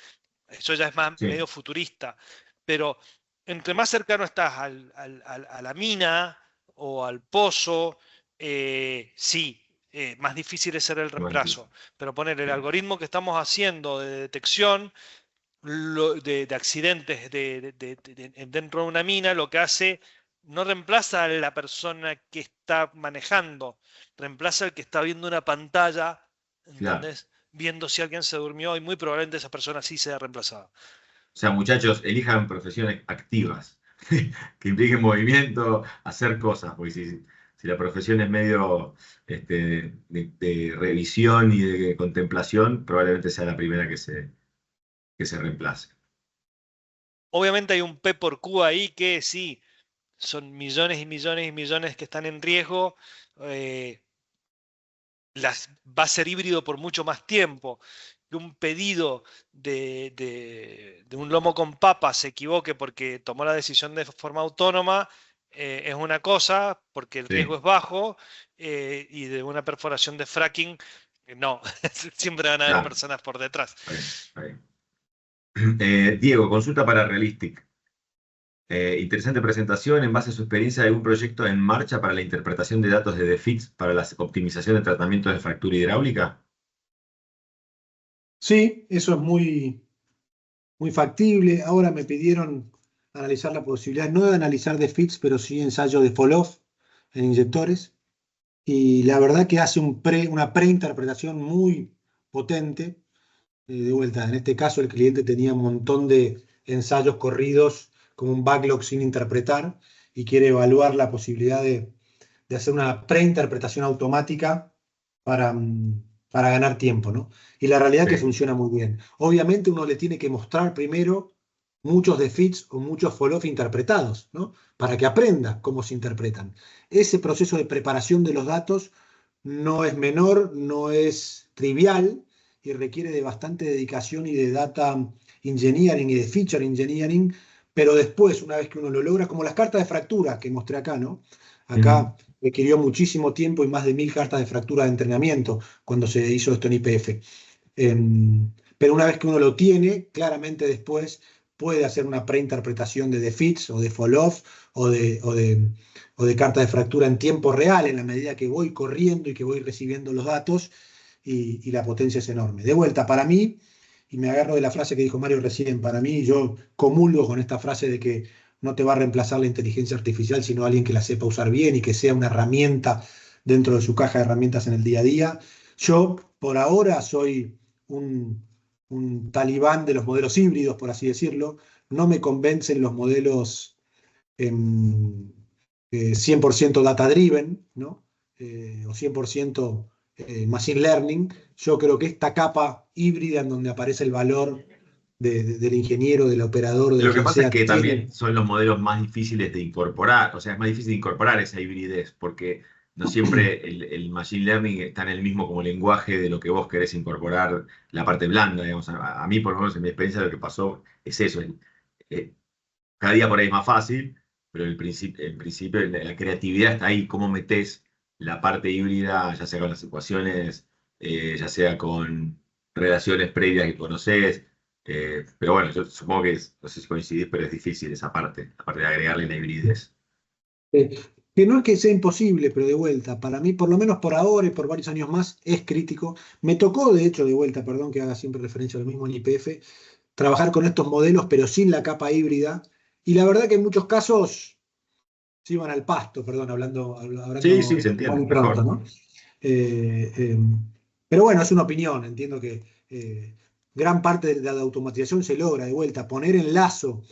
eso ya es más
Sí.
medio futurista. Pero entre más cercano estás a la mina o al pozo, sí, más difícil es ser el reemplazo. Pero poner el algoritmo que estamos haciendo de detección de accidentes dentro de una mina, lo que hace no reemplaza a la persona que está manejando, reemplaza al que está viendo una pantalla, ¿entendés?
Claro.
Viendo si alguien se durmió y muy probablemente esa persona sí sea reemplazada.
O sea, muchachos, elijan profesiones activas, que impliquen movimiento, hacer cosas, porque si la profesión es medio de revisión y de contemplación, probablemente sea la primera que se reemplace.
Obviamente hay un P por Q ahí que sí, son millones y millones y millones que están en riesgo. Va a ser híbrido por mucho más tiempo. Que un pedido de un lomo con papa se equivoque porque tomó la decisión de forma autónoma, es una cosa, porque el riesgo es bajo, y de una perforación de fracking, no, siempre van a haber personas por detrás.
Diego, consulta para Realistic. Interesante presentación. En base a su experiencia, ¿hay algún proyecto en marcha para la interpretación de datos de DEFIX para la optimización de tratamientos de fractura hidráulica?
Sí, eso es muy factible. Ahora me pidieron analizar la posibilidad, no de analizar DEFIX, pero sí ensayo de fall-off en inyectores. Y la verdad que hace una preinterpretación muy potente. De vuelta, en este caso el cliente tenía un montón de ensayos corridos como un backlog sin interpretar y quiere evaluar la posibilidad de hacer una preinterpretación automática para ganar tiempo, ¿no? Y la realidad es que funciona muy bien. Obviamente uno le tiene que mostrar primero muchos defeats o muchos fall-off interpretados, ¿no? Para que aprenda cómo se interpretan. Ese proceso de preparación de los datos no es menor, no es trivial y requiere de bastante dedicación y de data engineering y de feature engineering, pero después, una vez que uno lo logra, como las cartas de fractura que mostré acá, ¿no? Acá requirió muchísimo tiempo y más de 1000 cartas de fractura de entrenamiento cuando se hizo esto en YPF. Pero una vez que uno lo tiene, claramente después puede hacer una preinterpretación de defeats o de fall-off o de carta de fractura en tiempo real, en la medida que voy corriendo y que voy recibiendo los datos, y la potencia es enorme. De vuelta, para mí, y me agarro de la frase que dijo Mario recién, para mí yo comulgo con esta frase de que no te va a reemplazar la inteligencia artificial, sino alguien que la sepa usar bien y que sea una herramienta dentro de su caja de herramientas en el día a día. Yo, por ahora, soy un talibán de los modelos híbridos, por así decirlo. No me convencen los modelos 100% data-driven, ¿no? O 100% machine learning. Yo creo que esta capa híbrida en donde aparece el valor del ingeniero, del operador, de
Lo que
quien
pasa es
sea,
que también son los modelos más difíciles de incorporar, o sea, es más difícil de incorporar esa hibridez, porque no siempre el machine learning está en el mismo como lenguaje de lo que vos querés incorporar, la parte blanda, digamos. A mí, por lo menos en mi experiencia, lo que pasó es eso. Cada día por ahí es más fácil, pero en principio la creatividad está ahí, cómo metés la parte híbrida, ya sea con las ecuaciones, ya sea con relaciones previas que conocés. Pero bueno, yo supongo que no sé si coincidís, pero es difícil esa parte, aparte de agregarle la hibridez.
Que no es que sea imposible, pero de vuelta, para mí, por lo menos por ahora y por varios años más, es crítico. Me tocó, de hecho, de vuelta, perdón que haga siempre referencia a lo mismo en YPF, trabajar con estos modelos, pero sin la capa híbrida. Y la verdad que en muchos casos se iban al pasto, perdón, hablando
Sí, sí, se
mal
entiende,
y pronto,
mejor.
¿no? Pero bueno, es una opinión. Entiendo que gran parte de la automatización se logra de vuelta. Poner en lazo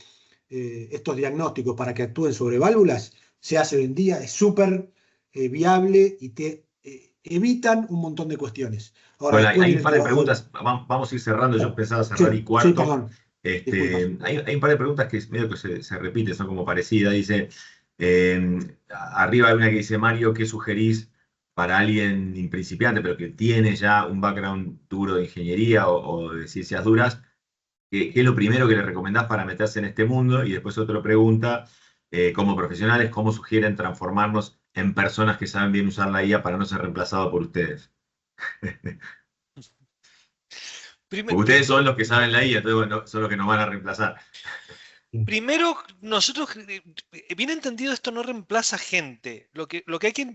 estos diagnósticos para que actúen sobre válvulas se hace hoy en día, es súper viable y te evitan un montón de cuestiones. Ahora,
Bueno,
después
hay
viene
un
el
par de
trabajo.
preguntas, vamos a ir cerrando, yo pensaba cerrar y
Sí, sí,
cuarto.
perdón. Disculpa.
Hay un par de preguntas que medio que se repiten, son como parecidas. Dice, arriba hay una que dice, Mario, ¿qué sugerís para alguien principiante, pero que tiene ya un background duro de ingeniería o de ciencias duras? ¿Qué es lo primero que le recomendás para meterse en este mundo? Y después otra pregunta, como profesionales, ¿cómo sugieren transformarnos en personas que saben bien usar la IA para no ser reemplazados por ustedes?
Prime-
Porque
pri-
ustedes son los que saben la IA, entonces bueno, son los que nos van a reemplazar.
Primero, nosotros, bien entendido, esto no reemplaza gente. Lo que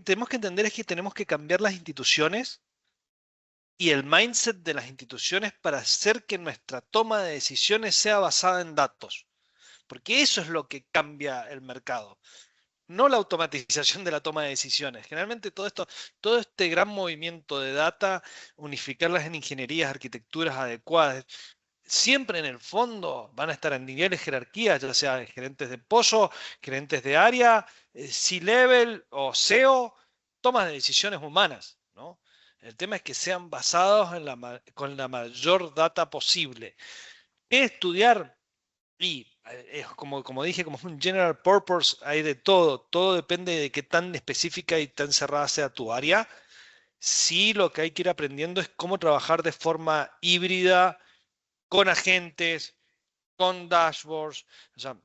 tenemos que entender es que tenemos que cambiar las instituciones y el mindset de las instituciones para hacer que nuestra toma de decisiones sea basada en datos. Porque eso es lo que cambia el mercado, no la automatización de la toma de decisiones. Generalmente todo este gran movimiento de data, unificarlas en ingenierías, arquitecturas adecuadas, siempre en el fondo van a estar en niveles de jerarquía, ya sea de gerentes de pozo, gerentes de área, C-level o SEO, tomas de decisiones humanas, ¿no? El tema es que sean basados con la mayor data posible. ¿Qué estudiar? Y es como dije, como un general purpose, hay de todo. Todo depende de qué tan específica y tan cerrada sea tu área. Sí, lo que hay que ir aprendiendo es cómo trabajar de forma híbrida, con agentes, con dashboards. O sea,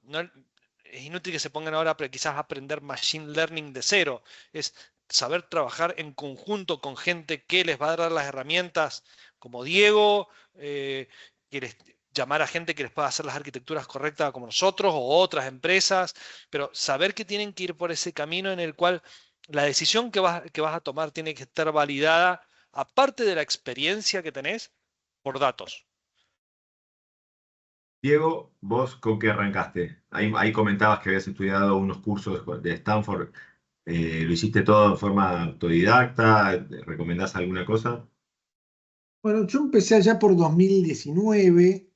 es inútil que se pongan ahora quizás a aprender machine learning de cero. Es saber trabajar en conjunto con gente que les va a dar las herramientas, como Diego, que llamar a gente que les pueda hacer las arquitecturas correctas como nosotros o otras empresas, pero saber que tienen que ir por ese camino en el cual la decisión que vas a tomar tiene que estar validada, aparte de la experiencia que tenés, por datos.
Diego, ¿vos con qué arrancaste? Ahí comentabas que habías estudiado unos cursos de Stanford. ¿Lo hiciste todo en forma autodidacta? ¿Recomendás alguna cosa?
Bueno, yo empecé allá por 2019,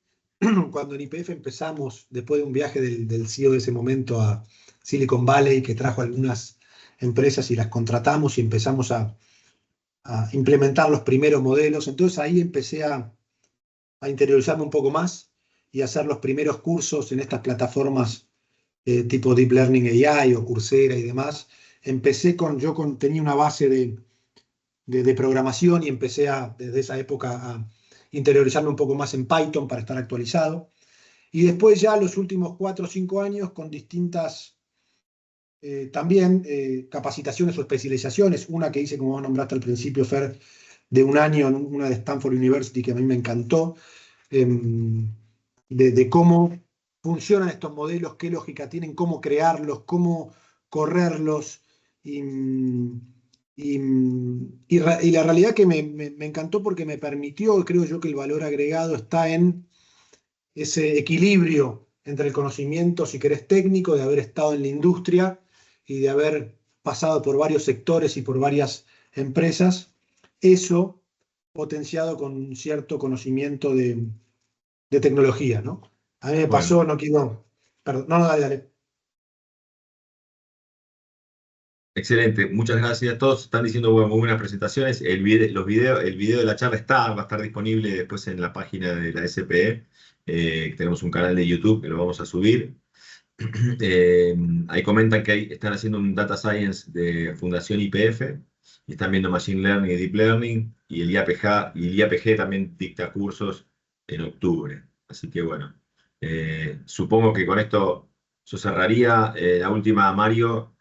cuando en YPF empezamos, después de un viaje del CEO de ese momento a Silicon Valley, que trajo algunas empresas y las contratamos y empezamos a implementar los primeros modelos. Entonces ahí empecé a interiorizarme un poco más y a hacer los primeros cursos en estas plataformas tipo Deep Learning AI o Coursera y demás. Tenía una base de programación y empecé desde esa época a interiorizarme un poco más en Python para estar actualizado. Y después ya los últimos 4 o 5 años con distintas también capacitaciones o especializaciones. Una que hice, como nombraste al principio, Fer, de un año, una de Stanford University que a mí me encantó, de cómo funcionan estos modelos, qué lógica tienen, cómo crearlos, cómo correrlos. Y la realidad que me encantó porque me permitió, creo yo que el valor agregado está en ese equilibrio entre el conocimiento, si querés, técnico, de haber estado en la industria y de haber pasado por varios sectores y por varias empresas, eso potenciado con cierto conocimiento de tecnología, ¿no? A mí me pasó,
Bueno,
no quiero... Perdón, no, dale.
excelente, muchas gracias. Todos están diciendo muy buenas presentaciones. El video de la charla va a estar disponible después en la página de la SPE. Tenemos un canal de YouTube que lo vamos a subir. Ahí comentan que están haciendo un Data Science de Fundación YPF y están viendo Machine Learning y Deep Learning, y el IAPG también dicta cursos en octubre. Así que bueno, supongo que con esto yo cerraría. La última, Mario,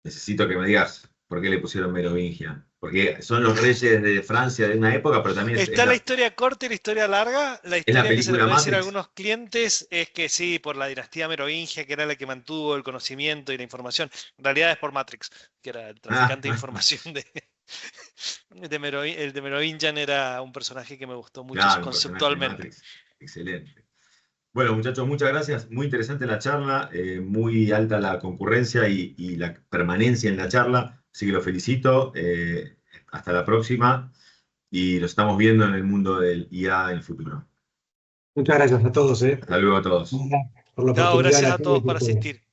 necesito que me digas por qué le pusieron Merovingia. Porque son los reyes de Francia de una época, pero también
Está la historia corta y la historia larga. La
es la
historia que se le
película
puede decir a
Matrix.
algunos clientes es que sí, por la dinastía merovingia, que era la que mantuvo el conocimiento y la información. En realidad es por Matrix, que era el traficante de información el de Merovingian era un personaje que me gustó mucho
Claro, un personaje de
conceptualmente.
Matrix. Excelente. Bueno, muchachos, muchas gracias. Muy interesante la charla, muy alta la concurrencia y la permanencia en la charla. Así que los felicito. Hasta la próxima y nos estamos viendo en el mundo del IA en el futuro.
Muchas gracias a todos,
Hasta luego a todos.
por la
Chao,
oportunidad de
gracias
la
a todos por
charla.
asistir.